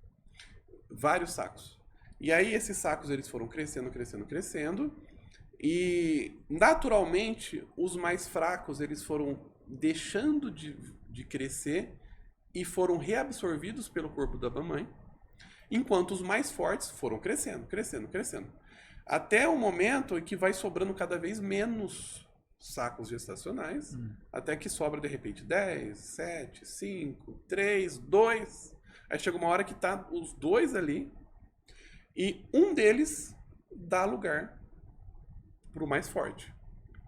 Vários sacos. E aí esses sacos eles foram crescendo. E naturalmente os mais fracos eles foram deixando de crescer e foram reabsorvidos pelo corpo da mamãe. Enquanto os mais fortes foram crescendo. Até o momento em que vai sobrando cada vez menos sacos gestacionais, até que sobra de repente 10, 7, 5, 3, 2. Aí chega uma hora que tá os 2 ali e um deles dá lugar pro mais forte.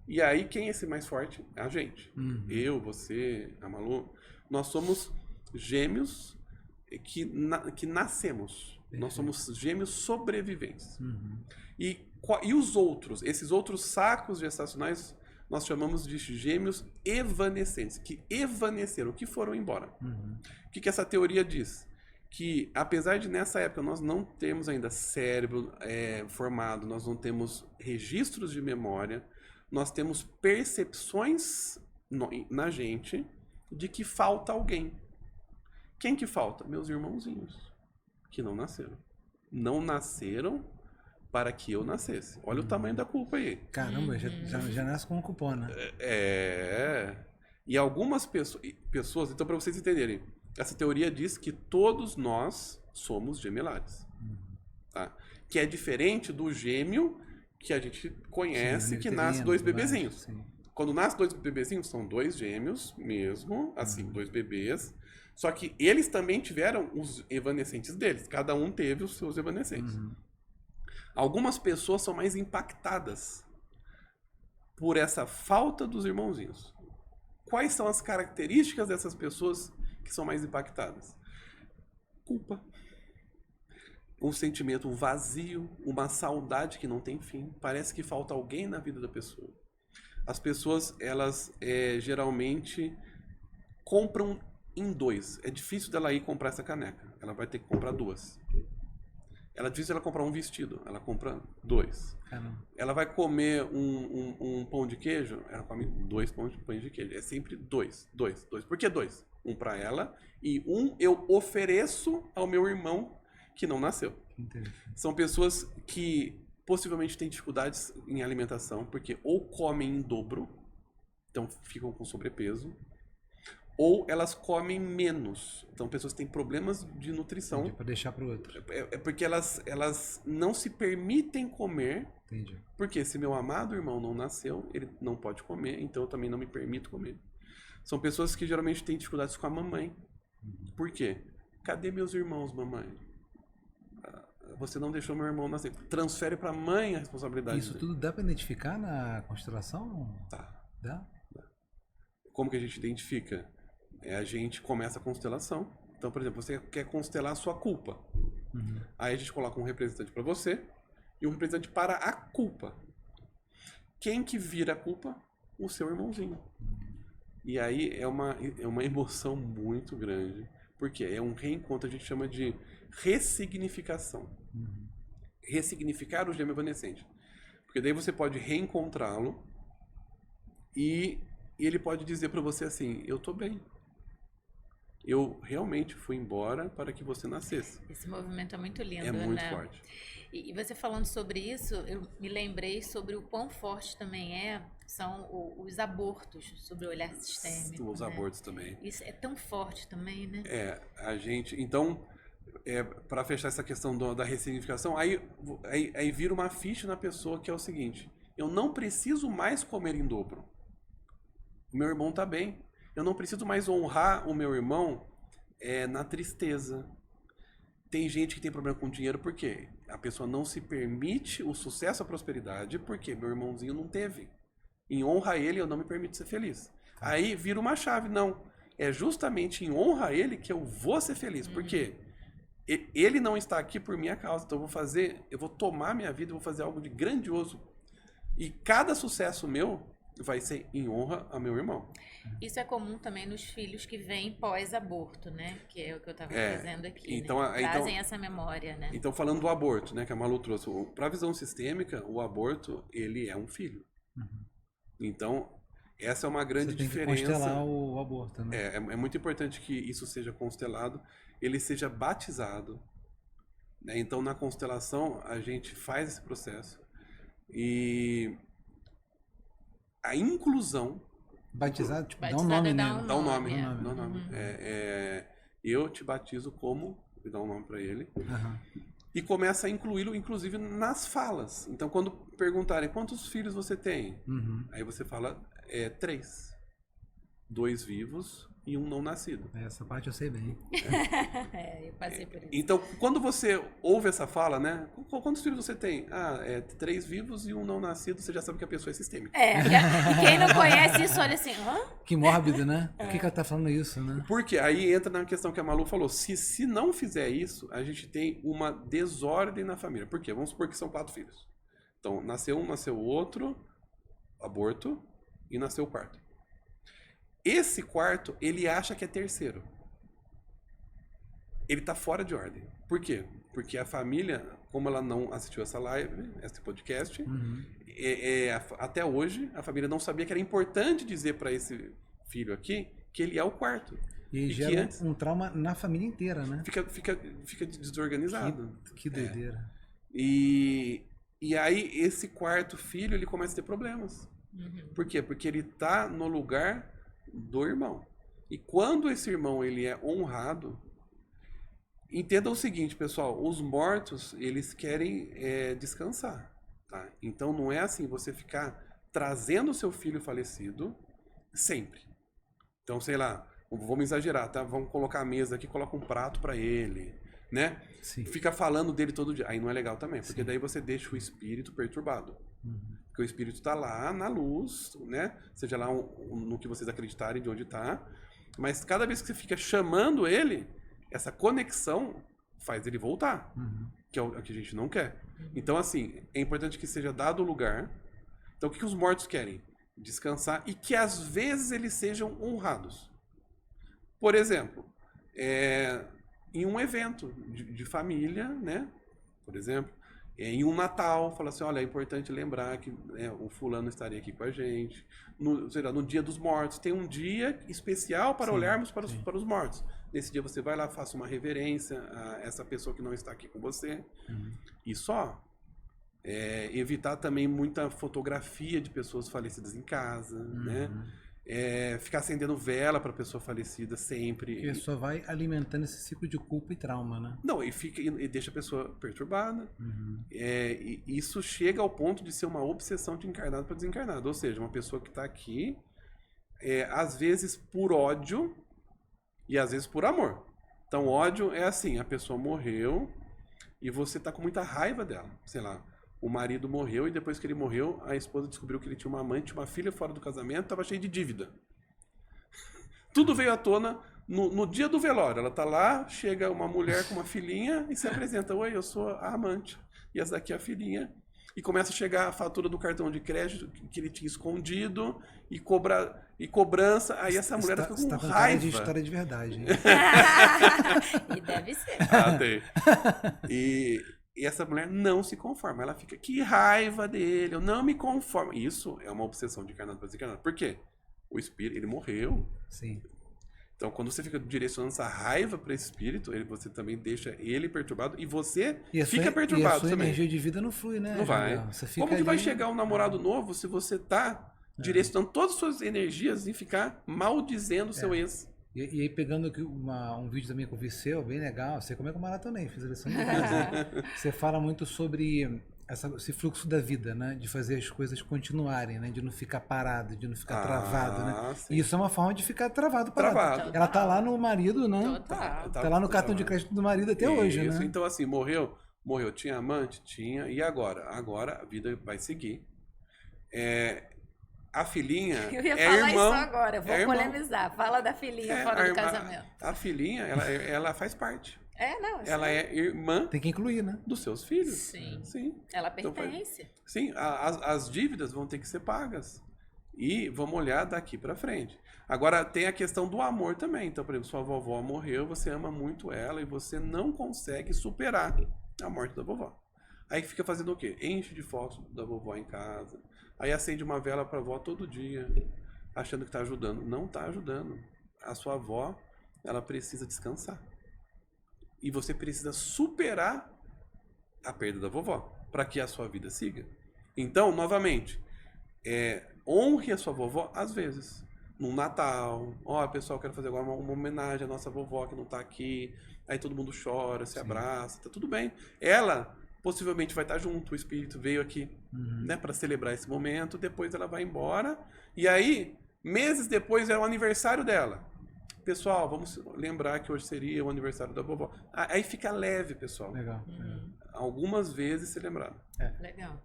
E aí quem é esse mais forte? A gente. Eu, você, a Malu. Nós somos gêmeos que nascemos. Nós somos gêmeos sobreviventes. E os outros, esses outros sacos gestacionais, nós chamamos de gêmeos evanescentes, que evaneceram, que foram embora. O que essa teoria diz? Que apesar de nessa época nós não termos ainda cérebro formado, nós não temos registros de memória, nós temos percepções na gente de que falta alguém. Quem que falta? Meus irmãozinhos, que não nasceram. Não nasceram para que eu nascesse. Olha o tamanho da culpa aí. Caramba, já nasce com um cupom, né? E algumas pessoas, então para vocês entenderem, essa teoria diz que todos nós somos gemelares. Tá? Que é diferente do gêmeo que a gente conhece, que nasce dois bebezinhos. Quando nasce dois bebezinhos, são dois gêmeos mesmo, assim, dois bebês. Só que eles também tiveram os evanescentes deles. Cada um teve os seus evanescentes. Algumas pessoas são mais impactadas por essa falta dos irmãozinhos. Quais são as características dessas pessoas que são mais impactadas? Culpa. Um sentimento, um vazio, uma saudade que não tem fim. Parece que falta alguém na vida da pessoa. As pessoas, elas geralmente compram em dois. É difícil dela ir comprar essa caneca. Ela vai ter que comprar duas. É difícil ela comprar um vestido. Ela compra dois. Caramba. Ela vai comer um pão de queijo. Ela come 2 pães de queijo. É sempre dois. Por que 2? Um para ela e um eu ofereço ao meu irmão que não nasceu. São pessoas que possivelmente têm dificuldades em alimentação porque ou comem em dobro, então ficam com sobrepeso, ou elas comem menos. Então, pessoas que têm problemas de nutrição. Para deixar para o outro. É porque elas não se permitem comer. Entendi. Porque se meu amado irmão não nasceu, ele não pode comer, então eu também não me permito comer. São pessoas que geralmente têm dificuldades com a mamãe. Por quê? Cadê meus irmãos, mamãe? Você não deixou meu irmão nascer. Transfere para a mãe a responsabilidade. Isso tudo dá para identificar na constelação? Tá. Dá? Como que a gente identifica? A gente começa a constelação. Então, por exemplo, você quer constelar a sua culpa. Aí a gente coloca um representante para você e um representante para a culpa. Quem que vira a culpa? O seu irmãozinho. E aí é uma emoção muito grande. Porque é um reencontro, a gente chama de ressignificação. Ressignificar o gêmeo evanescente. Porque daí você pode reencontrá-lo e ele pode dizer para você assim, eu tô bem. Eu realmente fui embora para que você nascesse. Esse movimento é muito lindo, É muito né? forte. E você falando sobre isso, eu me lembrei sobre o quão forte também são os abortos, sobre o olhar sistêmico. Os abortos também. Isso é tão forte também, né? A gente... Então, para fechar essa questão da ressignificação, aí vira uma ficha na pessoa que é o seguinte, eu não preciso mais comer em dobro. O meu irmão tá bem. Eu não preciso mais honrar o meu irmão na tristeza. Tem gente que tem problema com dinheiro, por quê? A pessoa não se permite o sucesso, a prosperidade, porque meu irmãozinho não teve. Em honra a ele, eu não me permito ser feliz. Aí vira uma chave, não. É justamente em honra a ele que eu vou ser feliz. Por quê? Ele não está aqui por minha causa, então eu vou tomar minha vida, eu vou fazer algo de grandioso. E cada sucesso meu vai ser em honra a meu irmão. Isso é comum também nos filhos que vêm pós-aborto, né? Que é o que eu estava dizendo aqui. Então, né? Trazem essa memória, né? Então, falando do aborto, né, que a Malu trouxe, para a visão sistêmica, o aborto, ele é um filho. Então, essa é uma grande diferença. Você tem que constelar o aborto, né? É muito importante que isso seja constelado, ele seja batizado. Né? Então, na constelação, a gente faz esse processo. E a inclusão... Batizado, tipo, Batizado dá um nome, dá né? Dá um nome. Dá Dá um nome. Eu te batizo como... E dá um nome para ele. E começa a incluí-lo, inclusive, nas falas. Então, quando perguntarem quantos filhos você tem, aí você fala 3. 2 vivos e um não nascido. Essa parte eu sei bem. Eu passei por isso. Então, quando você ouve essa fala, né? Quantos filhos você tem? 3 vivos e um não nascido, você já sabe que a pessoa é sistêmica. E quem não conhece isso, olha assim, hã? Que mórbido, né? Por que ela tá falando isso, né? Porque aí entra na questão que a Malu falou. Se não fizer isso, a gente tem uma desordem na família. Por quê? Vamos supor que são 4 filhos. Então, nasceu um, nasceu o outro, aborto, e nasceu o quarto. Esse quarto, ele acha que é terceiro. Ele tá fora de ordem. Por quê? Porque a família, como ela não assistiu essa live, esse podcast, até hoje, a família não sabia que era importante dizer para esse filho aqui que ele é o quarto. E gera um trauma na família inteira, né? Fica desorganizado. Que doideira. E aí, esse quarto filho, ele começa a ter problemas. Por quê? Porque ele tá no lugar do irmão. E quando esse irmão ele é honrado, entenda o seguinte, pessoal, os mortos, eles querem descansar, tá? Então não é assim você ficar trazendo o seu filho falecido sempre. Então, sei lá, vamos exagerar, tá? Vamos colocar a mesa aqui, coloca um prato para ele, né? Sim. Fica falando dele todo dia. Aí não é legal também, porque daí você deixa o espírito perturbado. Porque o espírito está lá na luz, né? Seja lá no que vocês acreditarem de onde está. Mas cada vez que você fica chamando ele, essa conexão faz ele voltar. Que é o que a gente não quer. Então, assim, é importante que seja dado o lugar. Então, o que os mortos querem? Descansar e que às vezes eles sejam honrados. Por exemplo, em um evento de família, né? Por exemplo, em um Natal, fala assim, olha, é importante lembrar que o fulano estaria aqui com a gente. No Dia dos Mortos, tem um dia especial para olharmos para os mortos. Nesse dia você vai lá, faça uma reverência a essa pessoa que não está aqui com você. E só. Evitar também muita fotografia de pessoas falecidas em casa, né? Ficar acendendo vela para pessoa falecida sempre. E só vai alimentando esse ciclo de culpa e trauma, né? Não, e deixa a pessoa perturbada. E isso chega ao ponto de ser uma obsessão de encarnado para desencarnado. Ou seja, uma pessoa que está aqui, às vezes por ódio e às vezes por amor. Então, ódio é assim, a pessoa morreu e você está com muita raiva dela. Sei lá, o marido morreu e depois que ele morreu, a esposa descobriu que ele tinha uma amante, uma filha fora do casamento, estava cheio de dívida. Tudo veio à tona no dia do velório. Ela tá lá, chega uma mulher com uma filhinha e se apresenta. Oi, eu sou a amante. E essa daqui é a filhinha. E começa a chegar a fatura do cartão de crédito que ele tinha escondido e cobrança. Aí essa mulher fica com com raiva. De história de verdade, hein? E deve ser. Tem. E essa mulher não se conforma. Ela fica, que raiva dele, eu não me conformo. Isso é uma obsessão de encarnado para desencarnado. Por quê? O espírito, ele morreu. Sim. Então, quando você fica direcionando essa raiva para esse espírito, você também deixa ele perturbado e você fica perturbado e a sua também. energia de vida não flui, né? Não vai. Você fica Como que vai ali... chegar um namorado novo se você tá direcionando todas as suas energias em ficar maldizendo o seu ex? E aí, pegando aqui um vídeo também que eu vi seu, bem legal, você como é que eu maratonei, fiz a lição de casa. Você fala muito sobre esse fluxo da vida, né? De fazer as coisas continuarem, né? De não ficar parado, de não ficar travado, né? Sim. E isso é uma forma de ficar travado. Ela tá lá no marido, né? Tá lá no cartão de crédito do marido até hoje, né? Então, assim, morreu, tinha amante? Tinha. E agora? Agora a vida vai seguir. A filhinha Eu ia é falar irmão, isso agora, eu vou polemizar. Fala da filhinha fora do casamento. A filhinha, ela faz parte. Não. Ela é irmã. Tem que incluir, né? Dos seus filhos. Sim. Ela pertence. Então, sim, as dívidas vão ter que ser pagas. E vamos olhar daqui pra frente. Agora, tem a questão do amor também. Então, por exemplo, sua vovó morreu, você ama muito ela e você não consegue superar a morte da vovó. Aí fica fazendo o quê? Enche de fotos da vovó em casa. Aí acende uma vela pra avó todo dia, achando que tá ajudando. Não tá ajudando. A sua avó, ela precisa descansar. E você precisa superar a perda da vovó para que a sua vida siga. Então, novamente, honre a sua vovó às vezes. No Natal, pessoal, quero fazer agora uma homenagem à nossa vovó que não tá aqui. Aí todo mundo chora, se abraça, tá tudo bem. Ela possivelmente vai estar junto, o espírito veio aqui, né, para celebrar esse momento. Depois ela vai embora. E aí, meses depois é o aniversário dela. pessoal, vamos lembrar que hoje seria o aniversário da vovó. Aí fica leve, pessoal. Legal. Algumas vezes se lembrar. Legal.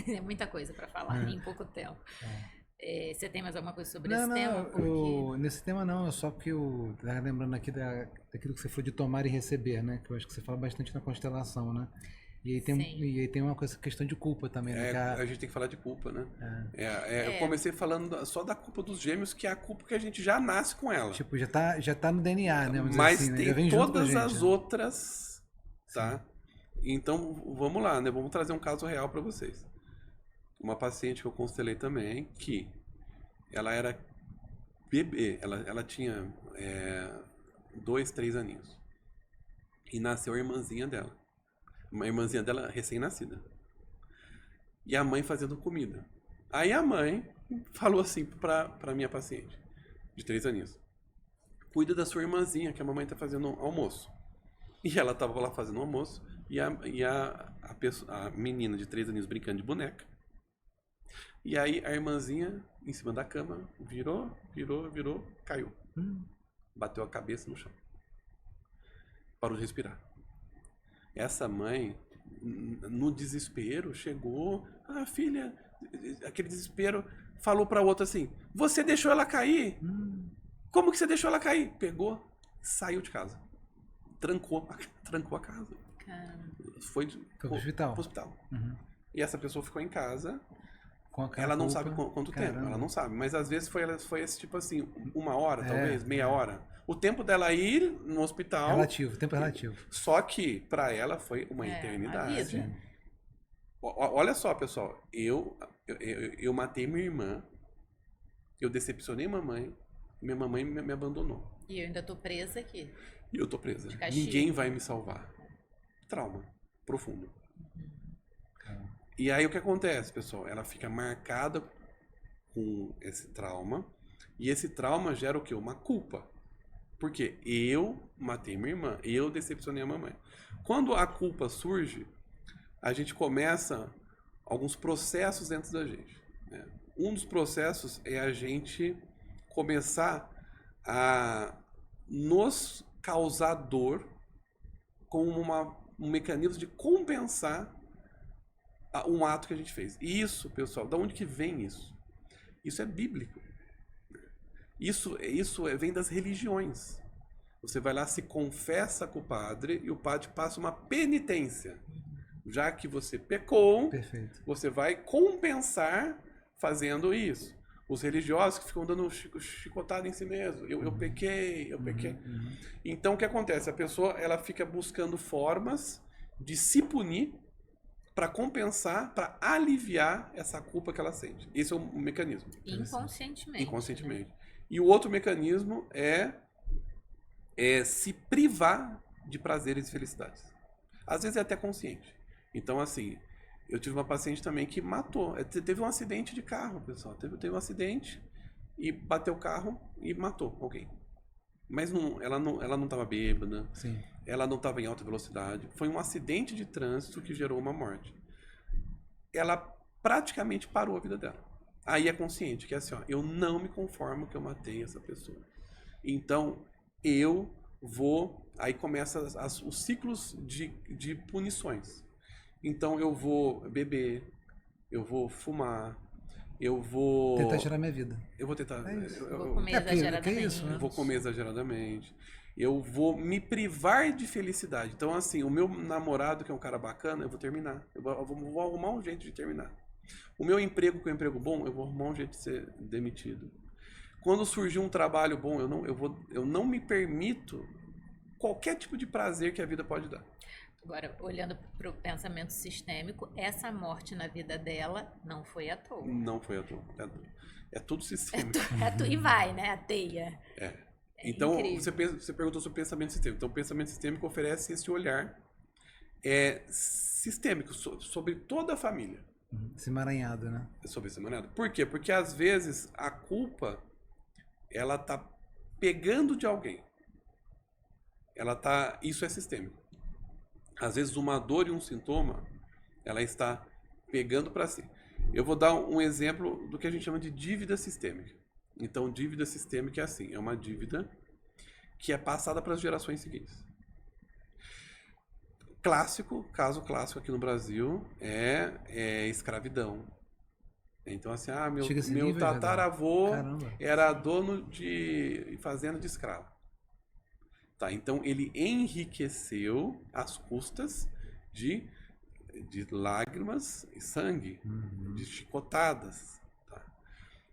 É muita coisa para falar em pouco tempo. Você tem mais alguma coisa sobre esse tema? Nesse tema não, é só porque eu tava lembrando aqui daquilo que você falou de tomar e receber, né? Que eu acho que você fala bastante na constelação, né? E aí tem uma questão de culpa também. Né? A gente tem que falar de culpa, né? Eu comecei falando só da culpa dos gêmeos, que é a culpa que a gente já nasce com ela. Tipo, já tá no DNA, né? Mas assim, tem né? Vem todas gente, as outras, tá? Então, vamos lá, né? Vamos trazer um caso real para vocês. Uma paciente que eu constelei também, que ela era bebê, ela tinha 2, 3 aninhos. E nasceu a irmãzinha dela. Uma irmãzinha dela recém-nascida. E a mãe fazendo comida. Aí a mãe falou assim pra minha paciente, de 3 aninhos: cuida da sua irmãzinha, que a mamãe tá fazendo almoço. E ela tava lá fazendo almoço, e a menina de 3 aninhos brincando de boneca. E aí a irmãzinha, em cima da cama, virou, caiu. Bateu a cabeça no chão. Parou de respirar. Essa mãe, no desespero, chegou, filha, aquele desespero, falou pra outra assim: você deixou ela cair? Como que você deixou ela cair? Pegou, saiu de casa. Trancou a casa. Caramba. Foi pro hospital. E essa pessoa ficou em casa. Ela não sabe quanto tempo, ela não sabe. Mas às vezes foi esse tipo assim, 1 hora, talvez, meia hora. O tempo dela ir no hospital... Tempo relativo. Só que pra ela foi uma eternidade. Olha só, pessoal. Eu matei minha irmã. Eu decepcionei mamãe. Minha mamãe me abandonou. E eu ainda tô presa aqui. E eu tô presa. Ninguém vai me salvar. Trauma profundo. E aí o que acontece, pessoal? Ela fica marcada com esse trauma. E esse trauma gera o quê? Uma culpa. Porque eu matei minha irmã, eu decepcionei a mamãe. Quando a culpa surge, a gente começa alguns processos dentro da gente. Né? Um dos processos é a gente começar a nos causar dor como um mecanismo de compensar um ato que a gente fez. E isso, pessoal, da onde que vem isso? Isso é bíblico. Isso vem das religiões. Você vai lá, se confessa com o padre e o padre passa uma penitência. Já que você pecou, você vai compensar fazendo isso. Os religiosos que ficam dando chicotada em si mesmo. Eu pequei. Então, o que acontece? A pessoa ela fica buscando formas de se punir para compensar, para aliviar essa culpa que ela sente. Esse é um mecanismo. Inconscientemente. Né? E o outro mecanismo é se privar de prazeres e felicidades. Às vezes é até consciente. Então, assim, eu tive uma paciente também que matou. Teve um acidente de carro, pessoal. Teve um acidente e bateu o carro e matou alguém. Mas ela não estava bêbada. Sim. Ela não estava em alta velocidade. Foi um acidente de trânsito que gerou uma morte. Ela praticamente parou a vida dela. Aí é consciente, que é assim, ó, eu não me conformo que eu matei essa pessoa. Então, eu vou... Aí começa os ciclos de punições. Então, eu vou beber, eu vou fumar, eu vou... Tentar tirar minha vida. Eu vou tentar... Eu vou comer exageradamente. Isso, né? Eu vou comer exageradamente. Eu vou me privar de felicidade. Então, assim, o meu namorado, que é um cara bacana, eu vou terminar. Eu vou arrumar um jeito de terminar. O meu emprego, que é um emprego bom, eu vou arrumar um jeito de ser demitido. Quando surgir um trabalho bom, eu não me permito qualquer tipo de prazer que a vida pode dar. Agora, olhando para o pensamento sistêmico, essa morte na vida dela não foi à toa. Não foi à toa. É tudo sistêmico. E vai, né? A teia. Então, você perguntou sobre pensamento sistêmico. Então, o pensamento sistêmico oferece esse olhar sistêmico sobre toda a família. Esse emaranhado, né? Sobre esse emaranhado. Por quê? Porque, às vezes, a culpa, ela tá pegando de alguém. Isso é sistêmico. Às vezes, uma dor e um sintoma, ela está pegando para si. Eu vou dar um exemplo do que a gente chama de dívida sistêmica. Então, dívida sistêmica é assim, é uma dívida que é passada para as gerações seguintes. Caso clássico aqui no Brasil é escravidão. Então, assim, meu tataravô era dono de fazenda de escravo. Tá, então, ele enriqueceu às custas de lágrimas e sangue, de chicotadas. Tá?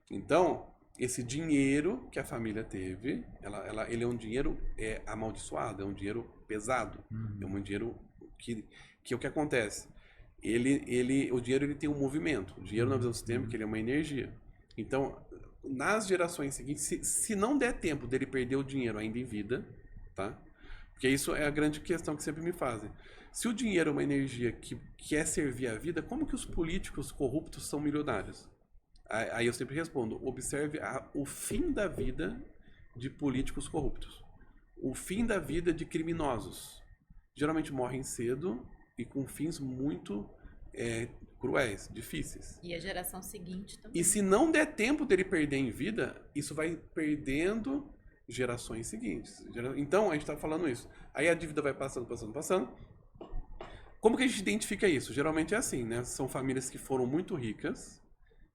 Então, esse dinheiro que a família teve, ele é um dinheiro amaldiçoado, é um dinheiro pesado, é um dinheiro que o que acontece? O dinheiro ele tem um movimento. O dinheiro na visão sistêmica ele é uma energia. Então, nas gerações seguintes, se não der tempo dele perder o dinheiro ainda em vida, tá? Porque isso é a grande questão que sempre me fazem. Se o dinheiro é uma energia que quer servir a vida, como que os políticos corruptos são milionários? Aí eu sempre respondo, observe o fim da vida de políticos corruptos. O fim da vida de criminosos. Geralmente morrem cedo e com fins muito cruéis, difíceis. E a geração seguinte também. E se não der tempo dele perder em vida, isso vai perdendo gerações seguintes. Então, a gente está falando isso. Aí a dívida vai passando. Como que a gente identifica isso? Geralmente é assim, né? São famílias que foram muito ricas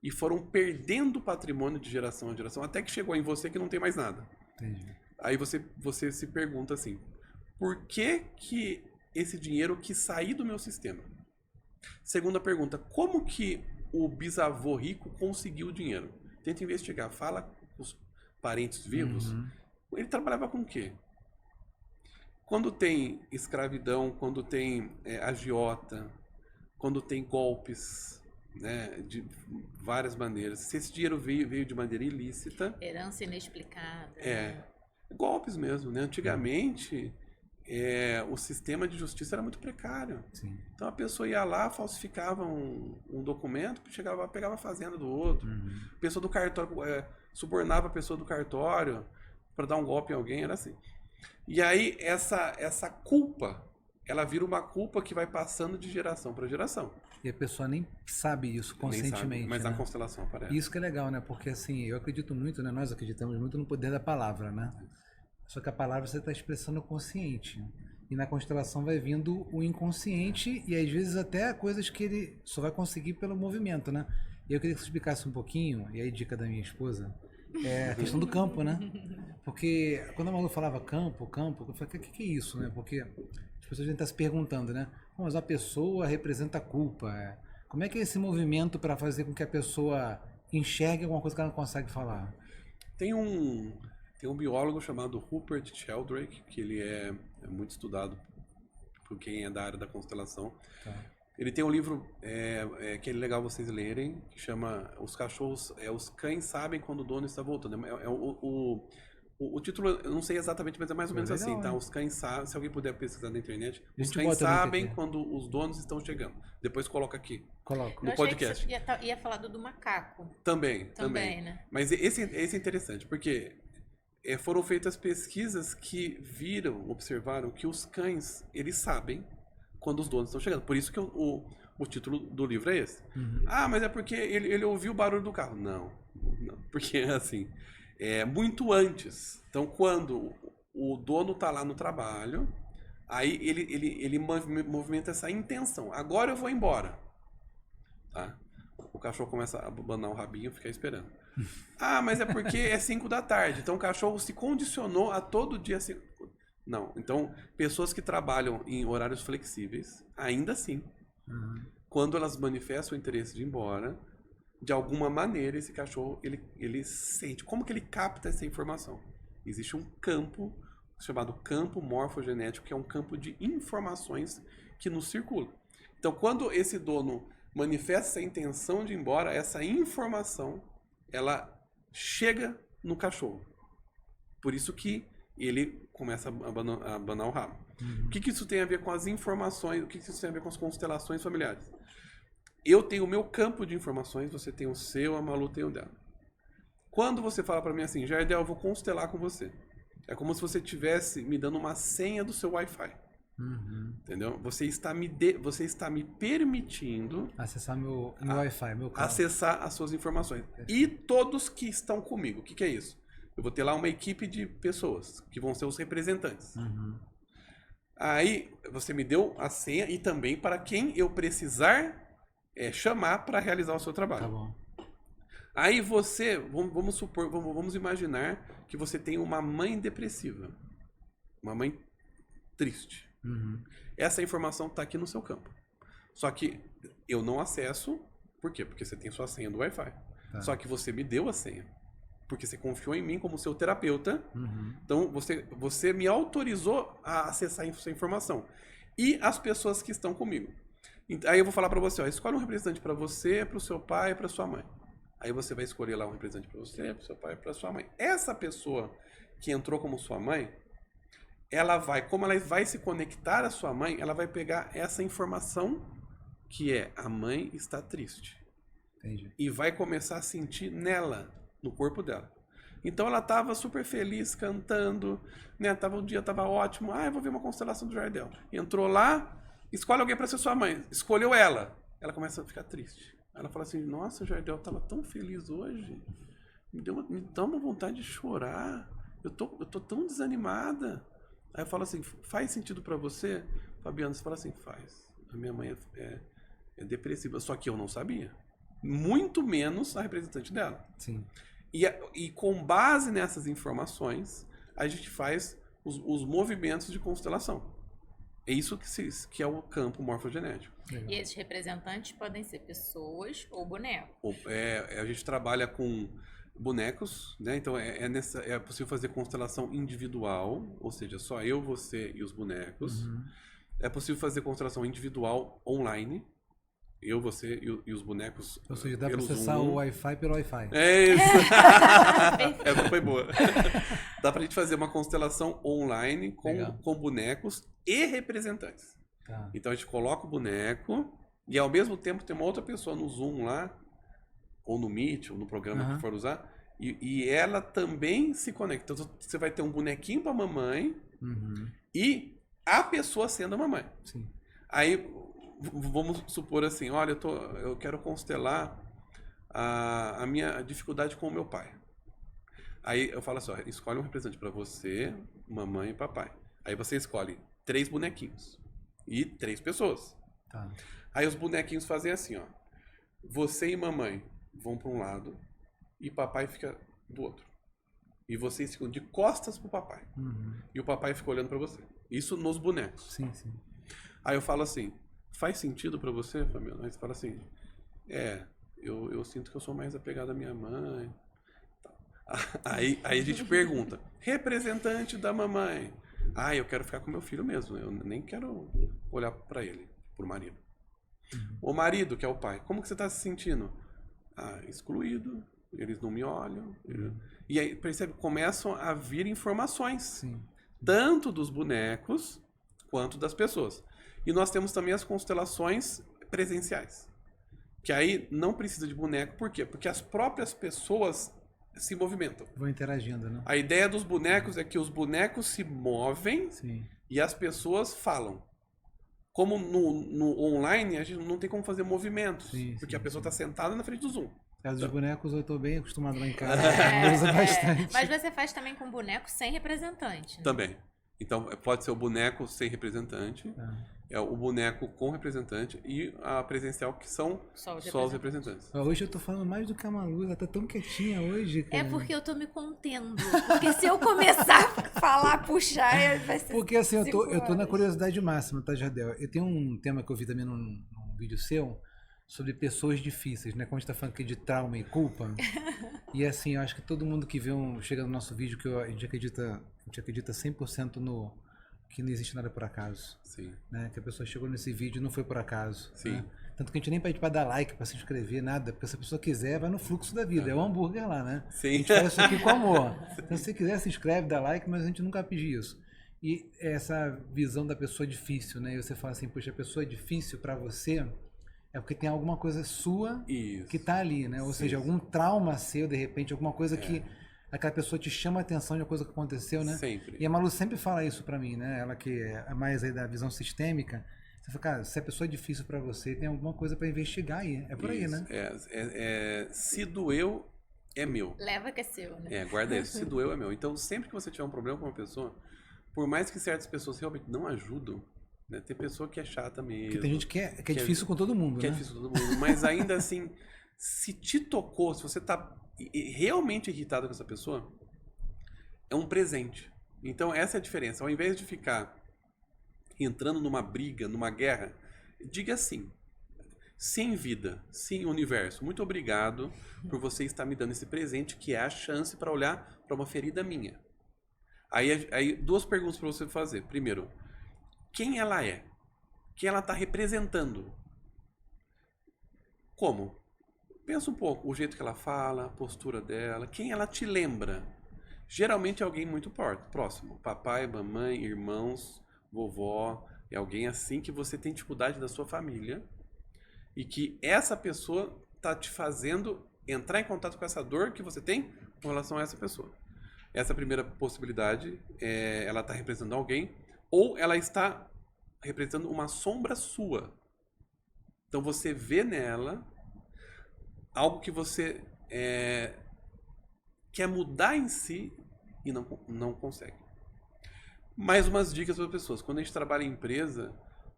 e foram perdendo patrimônio de geração a geração, até que chegou em você que não tem mais nada. Entendi. Aí você se pergunta assim, por que esse dinheiro quis sair do meu sistema? Segunda pergunta, como que o bisavô rico conseguiu o dinheiro? Tenta investigar, fala com os parentes vivos. Ele trabalhava com o quê? Quando tem escravidão, quando tem agiota, quando tem golpes, né, de várias maneiras. Se esse dinheiro veio de maneira ilícita... Herança inexplicada. Golpes mesmo, né? Antigamente, o sistema de justiça era muito precário. Sim. Então a pessoa ia lá, falsificava um documento, pegava a fazenda do outro. A pessoa do cartório subornava a pessoa do cartório para dar um golpe em alguém, era assim. E aí essa culpa, ela vira uma culpa que vai passando de geração para geração. E a pessoa nem sabe isso conscientemente. Nem sabe, mas né? a constelação aparece. Isso que é legal, né? Porque assim, eu acredito muito, né? Nós acreditamos muito no poder da palavra, né? Só que a palavra você está expressando o consciente. E na constelação vai vindo o inconsciente e às vezes até coisas que ele só vai conseguir pelo movimento, né? E eu queria que você explicasse um pouquinho, e aí dica da minha esposa, a questão do campo, né? Porque quando a Malu falava campo, eu falei, o que é isso, né? Porque as pessoas devem estar se perguntando, né? Mas a pessoa representa a culpa. Como é que é esse movimento para fazer com que a pessoa enxergue alguma coisa que ela não consegue falar? Tem um biólogo chamado Rupert Sheldrake, que ele é muito estudado por quem é da área da constelação. Tá. Ele tem um livro que é legal vocês lerem, que chama Os Cachorros, os Cães Sabem Quando o Dono Está Voltando. O título, eu não sei exatamente, mas é mais ou menos legal, assim, tá? Os cães sabem, se alguém puder pesquisar na internet, os cães sabem quando os donos estão chegando. Depois coloca aqui, no podcast. Eu achei que você ia falar do macaco. Também. Né? Mas esse é interessante, porque foram feitas pesquisas que observaram que os cães, eles sabem quando os donos estão chegando. Por isso que o título do livro é esse. Mas é porque ele ouviu o barulho do carro. Não, porque assim, muito antes. Então, quando o dono está lá no trabalho, aí ele movimenta essa intenção. Agora eu vou embora. Tá? O cachorro começa a abanar o rabinho e ficar esperando. Mas é porque é 5 da tarde. Então o cachorro se condicionou a todo dia... Não. Então, pessoas que trabalham em horários flexíveis, ainda assim, quando elas manifestam o interesse de ir embora, de alguma maneira esse cachorro, ele sente. Como que ele capta essa informação? Existe um campo chamado campo morfogenético, que é um campo de informações que nos circula. Então, quando esse dono manifesta essa intenção de ir embora, essa informação, ela chega no cachorro. Por isso que ele começa a abanar o rabo. O que isso tem a ver com as informações? O que isso tem a ver com as constelações familiares? Eu tenho o meu campo de informações, você tem o seu, a Malu tem o dela. Quando você fala para mim assim, Jardel, eu vou constelar com você. É como se você estivesse me dando uma senha do seu Wi-Fi. Entendeu? Você está me permitindo Acessar meu Wi-Fi, meu carro. acessar as suas informações. E todos que estão comigo. O que é isso? Eu vou ter lá uma equipe de pessoas que vão ser os representantes. Aí você me deu a senha e também para quem eu precisar chamar para realizar o seu trabalho. Tá bom. Aí você, vamos imaginar que você tem uma mãe depressiva. Uma mãe triste. Essa informação está aqui no seu campo. Só que eu não acesso. Por quê? Porque você tem sua senha do Wi-Fi. Tá. Só que você me deu a senha. Porque você confiou em mim como seu terapeuta. Então você me autorizou a acessar essa informação. E as pessoas que estão comigo. Aí eu vou falar para você, ó, escolhe um representante para você, para o seu pai e para sua mãe. Aí você vai escolher lá um representante para você, para o seu pai e para sua mãe. Essa pessoa que entrou como sua mãe, como ela vai se conectar à sua mãe, ela vai pegar essa informação que é a mãe está triste. Entendi. E vai começar a sentir nela, no corpo dela. Então ela estava super feliz, cantando, né? O dia estava ótimo. Eu vou ver uma constelação do Jardel. Entrou lá, escolhe alguém para ser sua mãe. Escolheu ela. Ela começa a ficar triste. Ela fala assim, nossa, o Jardel estava tão feliz hoje. Me dá uma vontade de chorar. Eu tô tão desanimada. Aí eu falo assim, faz sentido pra você? Fabiana, você fala assim, faz. A minha mãe é depressiva, só que eu não sabia. Muito menos a representante dela. Sim. E com base nessas informações, a gente faz os movimentos de constelação. É isso que é o campo morfogenético. Legal. E esses representantes podem ser pessoas ou bonecos. A gente trabalha com bonecos, né? Então é possível fazer constelação individual, ou seja, só eu, você e os bonecos. É possível fazer constelação individual online. Eu, você e os bonecos. Ou seja, dá para pelo acessar Zoom. o Wi-Fi pelo Wi-Fi. É isso. Essa foi boa. Dá pra gente fazer uma constelação online com bonecos e representantes. Tá. Então a gente coloca o boneco e ao mesmo tempo tem uma outra pessoa no Zoom lá, ou no Meet, ou no programa que for usar, e ela também se conecta. Então você vai ter um bonequinho pra mamãe e a pessoa sendo a mamãe. Sim. Aí vamos supor assim, olha, eu quero constelar a minha dificuldade com o meu pai. Aí eu falo assim, ó, escolhe um representante para você, mamãe e papai. Aí você escolhe 3 bonequinhos e 3 pessoas. Tá. Aí os bonequinhos fazem assim, ó. Você e mamãe vão para um lado e papai fica do outro. E vocês ficam de costas pro papai. E o papai fica olhando para você. Isso nos bonecos. Sim, sim. Aí eu falo assim, faz sentido para você, Fabiana? Aí você fala assim, eu sinto que eu sou mais apegado à minha mãe. Aí a gente pergunta, representante da mamãe. Eu quero ficar com meu filho mesmo, eu nem quero olhar para ele, pro marido. O marido, que é o pai, como que você tá se sentindo? Excluído, eles não me olham. E aí, percebe, começam a vir informações, Sim. tanto dos bonecos quanto das pessoas. E nós temos também as constelações presenciais, que aí não precisa de boneco, por quê? Porque as próprias pessoas se movimentam. Vão interagindo, né? A ideia dos bonecos é que os bonecos se movem Sim. e as pessoas falam. Como no online, a gente não tem como fazer movimentos, porque a pessoa está sentada na frente do Zoom. Caso dos bonecos, eu tô bem acostumado lá em casa. Eu uso bastante. Mas você faz também com bonecos sem representante. Né? Também. Então, pode ser o boneco sem representante, é o boneco com representante e a presencial, que são só os representantes. Hoje eu tô falando mais do que a Malu, ela tá tão quietinha hoje, cara. É porque eu tô me contendo. Porque se eu começar a falar, puxar, vai ser. Porque assim, eu tô na curiosidade máxima, tá, Jardel? Eu tenho um tema que eu vi também num vídeo seu, sobre pessoas difíceis, né? Como a gente tá falando aqui de trauma e culpa. E assim, eu acho que todo mundo que vê chega no nosso vídeo, que a gente acredita 100% que não existe nada por acaso. Sim. Né? Que a pessoa chegou nesse vídeo e não foi por acaso. Sim. Né? Tanto que a gente nem pede pra dar like, pra se inscrever, nada. Porque se a pessoa quiser, vai no fluxo da vida. É o hambúrguer lá, né? Sim. A gente faz isso aqui com amor. Então, se você quiser, se inscreve, dá like, mas a gente nunca pediu isso. E essa visão da pessoa difícil, né? E você fala assim, poxa, a pessoa é difícil pra você é porque tem alguma coisa sua que tá ali, né? Ou seja, algum trauma seu, de repente, alguma coisa que aquela pessoa te chama a atenção de uma coisa que aconteceu, né? Sempre. E a Malu sempre fala isso pra mim, né? Ela que é mais aí da visão sistêmica. Você fala, cara, se a pessoa é difícil pra você, tem alguma coisa pra investigar aí. É por aí, Isso. né? Se doeu, é meu. Leva que é seu, né? Guarda isso. Se doeu, é meu. Então, sempre que você tiver um problema com uma pessoa, por mais que certas pessoas realmente não ajudam, né? Tem pessoa que é chata mesmo. Porque tem gente que é difícil com todo mundo, que né? é difícil com todo mundo. Mas ainda assim, se te tocou, se você tá realmente irritado com essa pessoa, é um presente. Então, essa é a diferença. Ao invés de ficar entrando numa briga, numa guerra, diga assim: sim, vida, sim, universo, muito obrigado por você estar me dando esse presente, que é a chance para olhar para uma ferida minha. Aí duas perguntas para você fazer. Primeiro, quem ela é? Quem ela está representando? Como? Pensa um pouco, o jeito que ela fala, a postura dela, quem ela te lembra? Geralmente é alguém muito próximo. Papai, mamãe, irmãos, vovó, é alguém assim que você tem dificuldade da sua família e que essa pessoa está te fazendo entrar em contato com essa dor que você tem com relação a essa pessoa. Essa primeira possibilidade, ela está representando alguém ou ela está representando uma sombra sua. Então você vê nela algo que você quer mudar em si e não consegue. Mais umas dicas para as pessoas. Quando a gente trabalha em empresa,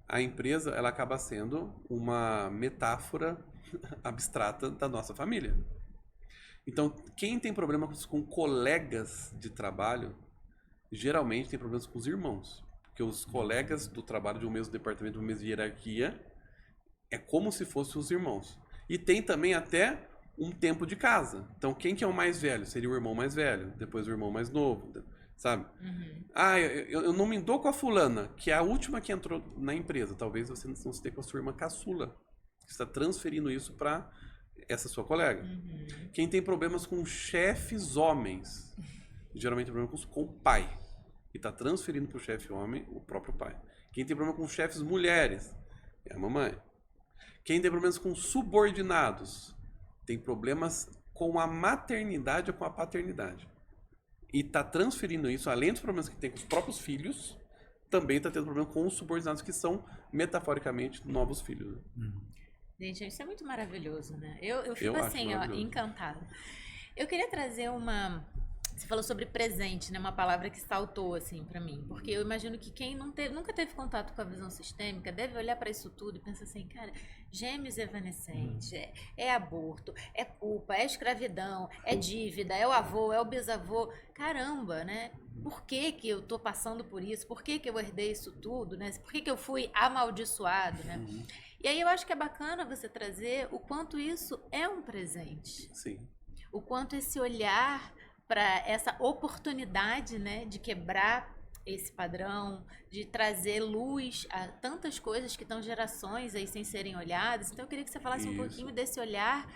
a empresa ela acaba sendo uma metáfora abstrata da nossa família. Então, quem tem problemas com colegas de trabalho, geralmente tem problemas com os irmãos. Porque os colegas do trabalho de um mesmo departamento, de uma mesma hierarquia, é como se fossem os irmãos. E tem também até um tempo de casa. Então, quem que é o mais velho? Seria o irmão mais velho, depois o irmão mais novo, sabe? Uhum. Ah, eu não me dou com a fulana, que é a última que entrou na empresa. Talvez você não se dê com a sua irmã caçula. Você está transferindo isso para essa sua colega. Uhum. Quem tem problemas com chefes homens, geralmente tem problemas com o pai. E está transferindo para o chefe homem o próprio pai. Quem tem problema com chefes mulheres, é a mamãe. Quem tem problemas com subordinados, tem problemas com a maternidade ou com a paternidade. E está transferindo isso, além dos problemas que tem com os próprios filhos, também está tendo problema com os subordinados, que são, metaforicamente, novos filhos. Gente, isso é muito maravilhoso, né? Eu fico assim, ó, encantada. Eu queria trazer uma... Você falou sobre presente, né? Uma palavra que saltou, assim, pra mim. Porque eu imagino que quem nunca teve contato com a visão sistêmica deve olhar pra isso tudo e pensar assim, cara, gêmeos evanescentes, é aborto, é culpa, é escravidão, é dívida, é o avô, é o bisavô. Caramba, né? Por que que eu tô passando por isso? Por que que eu herdei isso tudo, né? Por que que eu fui amaldiçoado, né? E aí eu acho que é bacana você trazer o quanto isso é um presente. Sim. O quanto esse olhar para essa oportunidade, né, de quebrar esse padrão, de trazer luz a tantas coisas que estão gerações aí sem serem olhadas. Então eu queria que você falasse um pouquinho desse olhar,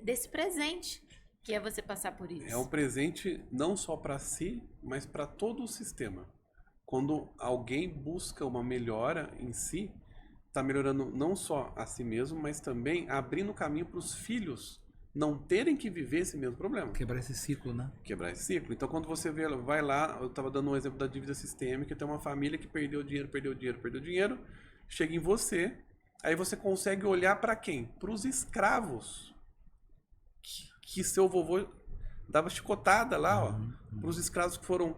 desse presente, que é você passar por isso. É um presente não só para si, mas para todo o sistema. Quando alguém busca uma melhora em si, está melhorando não só a si mesmo, mas também abrindo caminho para os filhos não terem que viver esse mesmo problema. Quebrar esse ciclo, né? Quebrar esse ciclo. Então, quando você vai lá, eu estava dando um exemplo da dívida sistêmica, tem uma família que perdeu dinheiro, chega em você, aí você consegue olhar para quem? Para os escravos que seu vovô dava chicotada lá, ó. Para os escravos que foram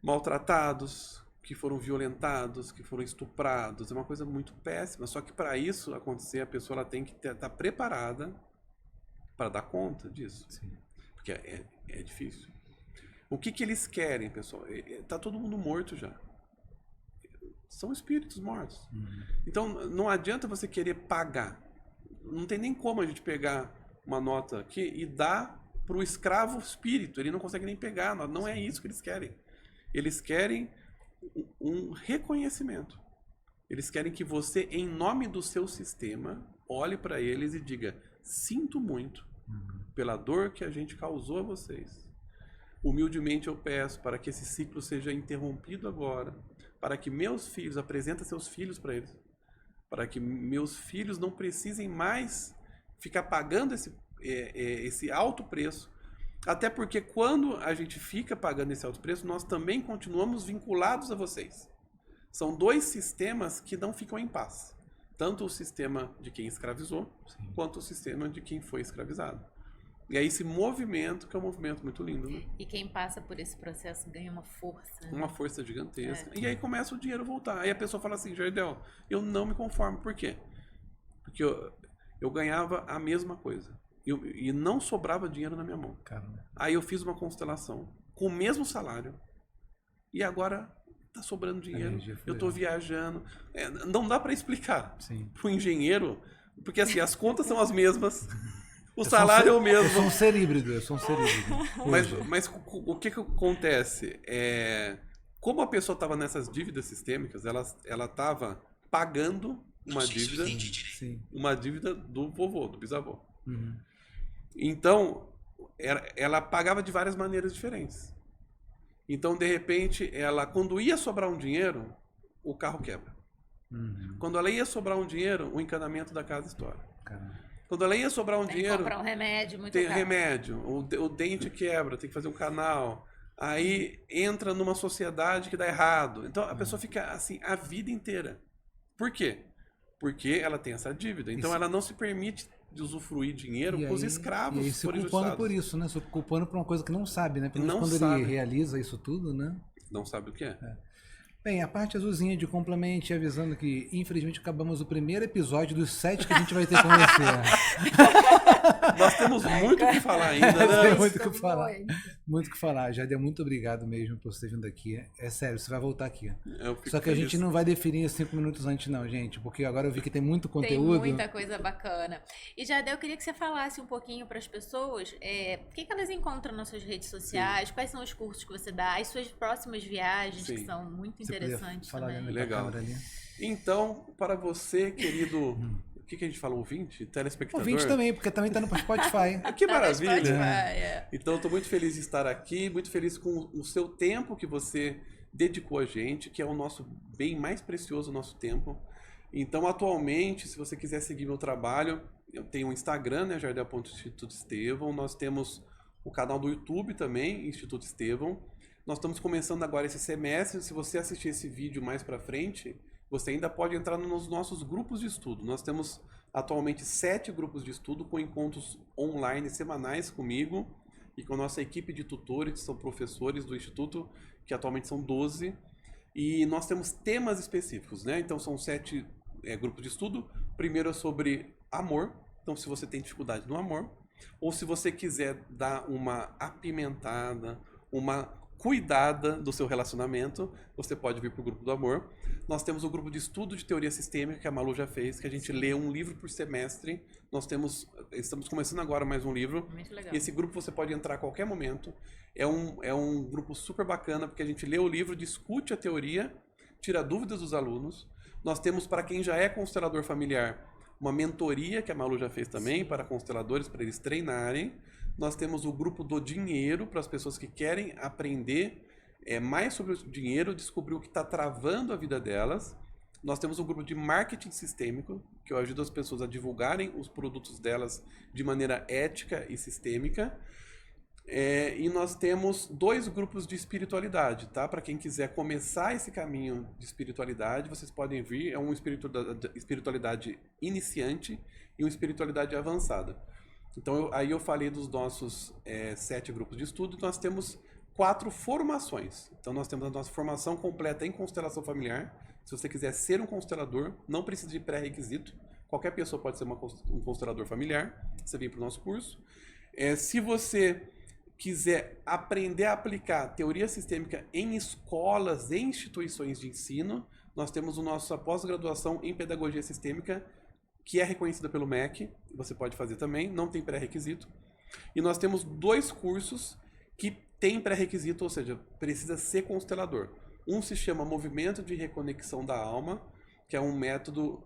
maltratados, que foram violentados, que foram estuprados. É uma coisa muito péssima. Só que para isso acontecer, a pessoa ela tem que estar preparada para dar conta disso. Sim. Porque é difícil. O que eles querem, pessoal? Tá todo mundo morto já. São espíritos mortos. Então não adianta você querer pagar. Não tem nem como a gente pegar uma nota aqui e dar para o escravo espírito. Ele não consegue nem pegar. Não é isso que eles querem. Eles querem um reconhecimento. Eles querem que você, em nome do seu sistema, olhe para eles e diga: sinto muito pela dor que a gente causou a vocês. Humildemente eu peço para que esse ciclo seja interrompido agora, para que meus filhos, apresentem seus filhos para eles, para que meus filhos não precisem mais ficar pagando esse alto preço Até porque quando a gente fica pagando esse alto preço, nós também continuamos vinculados a vocês. São dois sistemas que não ficam em paz. Tanto o sistema de quem escravizou, quanto o sistema de quem foi escravizado. E é esse movimento que é um movimento muito lindo, né? E quem passa por esse processo ganha uma força. Uma força gigantesca. E aí começa o dinheiro voltar. Aí a pessoa fala assim, Jardel, eu não me conformo. Por quê? Porque eu ganhava a mesma coisa. E não sobrava dinheiro na minha mão. Caramba. Aí eu fiz uma constelação com o mesmo salário. E agora tá sobrando dinheiro. Eu tô viajando. Não dá para explicar pro engenheiro, porque assim, as contas são as mesmas. O salário é o mesmo. Eu sou um ser híbrido. Mas o que acontece? Como a pessoa estava nessas dívidas sistêmicas, ela estava pagando uma dívida, uma dívida do vovô, do bisavô. Uhum. Então, ela pagava de várias maneiras diferentes. Então, de repente, quando ia sobrar um dinheiro, o carro quebra. Uhum. Quando ela ia sobrar um dinheiro, o encanamento da casa estoura. Caramba. Quando ela ia sobrar um dinheiro... Tem que comprar um remédio muito tem caro. remédio, o dente quebra, tem que fazer um canal. Aí entra numa sociedade que dá errado. Então, a pessoa fica assim a vida inteira. Por quê? Porque ela tem essa dívida. Então, ela não se permite de usufruir dinheiro com os escravos. E aí se culpando por isso, né? Se culpando por uma coisa que não sabe, né? Porque quando ele realiza isso tudo, né? Não sabe o que é. Bem, a parte azulzinha de complemente avisando que, infelizmente, acabamos o primeiro episódio dos 7 que a gente vai ter com você. Nós temos muito o que falar ainda, né? Tem muito o que falar. Muito o que falar. Jardel, muito obrigado mesmo por você ter vindo aqui. É sério, você vai voltar aqui. Só que a gente não vai definir 5 minutos antes não, gente, porque agora eu vi que tem muito conteúdo. Tem muita coisa bacana. E Jardel, eu queria que você falasse um pouquinho para as pessoas o que elas encontram nas suas redes sociais, quais são os cursos que você dá, as suas próximas viagens, que são muito interessantes também. Legal. Então, para você, querido... O que a gente fala? Ouvinte? Telespectador? Ouvinte também, porque também tá no Spotify. Que maravilha! Então, eu tô muito feliz de estar aqui, muito feliz com o seu tempo que você dedicou a gente, que é o nosso bem mais precioso, o nosso tempo. Então, atualmente, se você quiser seguir meu trabalho, eu tenho um Instagram, né, Jardel.Instituto Estevão. Nós temos o canal do YouTube também, Instituto Estevão. Nós estamos começando agora esse semestre. Se você assistir esse vídeo mais para frente, você ainda pode entrar nos nossos grupos de estudo. Nós temos atualmente 7 grupos de estudo com encontros online semanais comigo e com a nossa equipe de tutores, que são professores do Instituto, que atualmente são 12. E nós temos temas específicos, né? Então são 7 grupos de estudo. Primeiro é sobre amor. Então, se você tem dificuldade no amor, ou se você quiser dar uma apimentada, uma cuidada do seu relacionamento, você pode vir para o grupo do amor. Nós temos o grupo de estudo de teoria sistêmica, que a Malu já fez, que a gente lê um livro por semestre. Estamos começando agora mais um livro. Muito legal. E esse grupo você pode entrar a qualquer momento. É um grupo super bacana, porque a gente lê o livro, discute a teoria, tira dúvidas dos alunos. Nós temos, para quem já é constelador familiar, uma mentoria, que a Malu já fez também, para consteladores, para eles treinarem. Nós temos o grupo do dinheiro, para as pessoas que querem aprender mais sobre o dinheiro, descobrir o que está travando a vida delas. Nós temos um grupo de marketing sistêmico, que eu ajudo as pessoas a divulgarem os produtos delas de maneira ética e sistêmica. E nós temos 2 grupos de espiritualidade, tá? Para quem quiser começar esse caminho de espiritualidade, vocês podem vir. É uma espiritualidade iniciante e uma espiritualidade avançada. Então, aí eu falei dos nossos 7 grupos de estudo. Nós temos 4 formações. Então, nós temos a nossa formação completa em constelação familiar. Se você quiser ser um constelador, não precisa de pré-requisito. Qualquer pessoa pode ser um constelador familiar. Você vem para o nosso curso. Se você quiser aprender a aplicar teoria sistêmica em escolas e instituições de ensino, nós temos a nossa pós-graduação em pedagogia sistêmica, que é reconhecida pelo MEC, você pode fazer também, não tem pré-requisito. E nós temos 2 cursos que têm pré-requisito, ou seja, precisa ser constelador. Um se chama Movimento de Reconexão da Alma, que é um método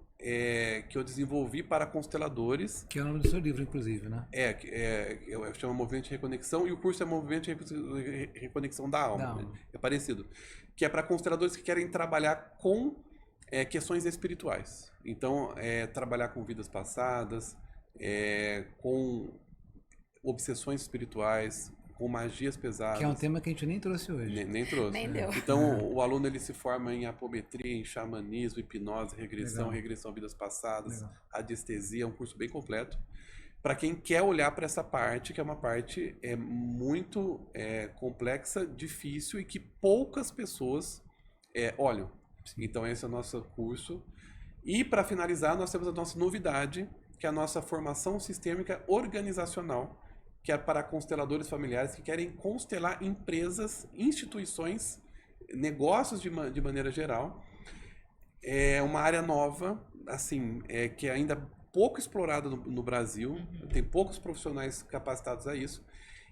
que eu desenvolvi para consteladores. Que é o nome do seu livro, inclusive, né? Chama Movimento de Reconexão, e o curso é Movimento de Reconexão da Alma. Né? É parecido. Que é para consteladores que querem trabalhar com questões espirituais. Então, trabalhar com vidas passadas, com obsessões espirituais, com magias pesadas. Que é um tema que a gente nem trouxe hoje. Nem trouxe. Nem deu. Então, o aluno ele se forma em apometria, em xamanismo, hipnose, regressão, Legal. regressão a vidas passadas, Legal. radiestesia, é um curso bem completo. Para quem quer olhar para essa parte, que é uma parte muito complexa, difícil e que poucas pessoas olham. Então, esse é o nosso curso. E, para finalizar, nós temos a nossa novidade, que é a nossa formação sistêmica organizacional, que é para consteladores familiares que querem constelar empresas, instituições, negócios de maneira geral. É uma área nova, assim, que é ainda pouco explorada no Brasil, tem poucos profissionais capacitados a isso,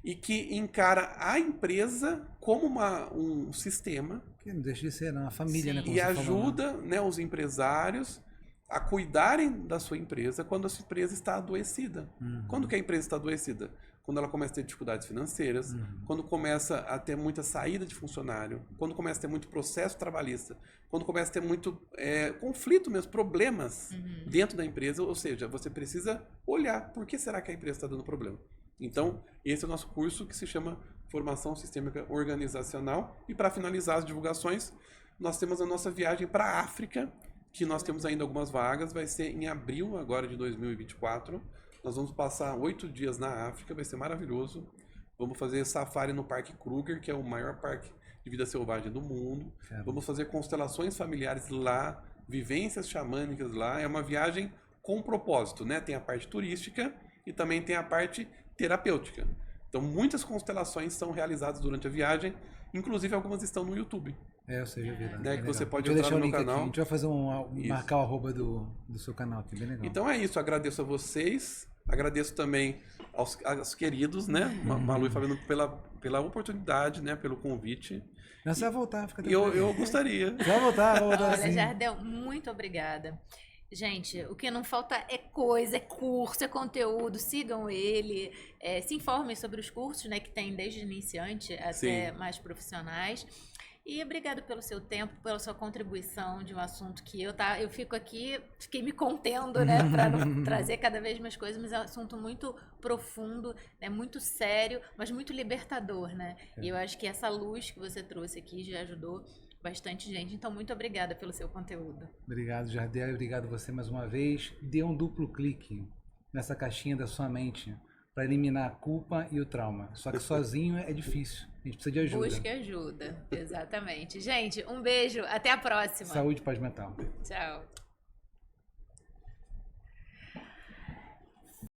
e que encara a empresa como um sistema. Que não deixa de ser uma família, Sim. né? Como E você falou, né? ajuda, né, os empresários a cuidarem da sua empresa quando a sua empresa está adoecida. Quando que a empresa está adoecida? Quando ela começa a ter dificuldades financeiras, quando começa a ter muita saída de funcionário, quando começa a ter muito processo trabalhista, quando começa a ter muito conflito mesmo, problemas dentro da empresa, ou seja, você precisa olhar por que será que a empresa está dando problema. Então, esse é o nosso curso que se chama Formação Sistêmica Organizacional. E para finalizar as divulgações, nós temos a nossa viagem para a África, que nós temos ainda algumas vagas, vai ser em abril agora de 2024. Nós vamos passar 8 dias na África, vai ser maravilhoso. Vamos fazer safari no Parque Kruger, que é o maior parque de vida selvagem do mundo. Certo. Vamos fazer constelações familiares lá, vivências xamânicas lá. É uma viagem com propósito, né? Tem a parte turística e também tem a parte terapêutica. Então, muitas constelações são realizadas durante a viagem, inclusive algumas estão no YouTube. Eu sei, eu vi lá. Né, que você pode Deixa eu entrar deixar no o link meu aqui. canal. A gente vai fazer Isso. marcar o arroba do seu canal aqui, bem legal. Então é isso, agradeço a vocês, agradeço também aos queridos, né, Malu e Fabiano, pela oportunidade, né, pelo convite. Mas você vai voltar, fica E tranquilo. eu gostaria. Vai voltar Olha, sim. Jardel, muito obrigada. Gente, o que não falta é coisa, é curso, é conteúdo. Sigam ele, se informem sobre os cursos, né, que tem desde iniciante até Sim. mais profissionais. E obrigado pelo seu tempo, pela sua contribuição de um assunto que eu fico aqui, fiquei me contendo, né, para não trazer cada vez mais coisas, mas é um assunto muito profundo, né, muito sério, mas muito libertador, né? E eu acho que essa luz que você trouxe aqui já ajudou bastante gente. Então, muito obrigada pelo seu conteúdo. Obrigado, Jardel, e obrigado você mais uma vez. Dê um duplo clique nessa caixinha da sua mente para eliminar a culpa e o trauma. Só que sozinho é difícil. A gente precisa de ajuda. Busque ajuda, exatamente. Gente, um beijo, até a próxima. Saúde e paz mental. Tchau.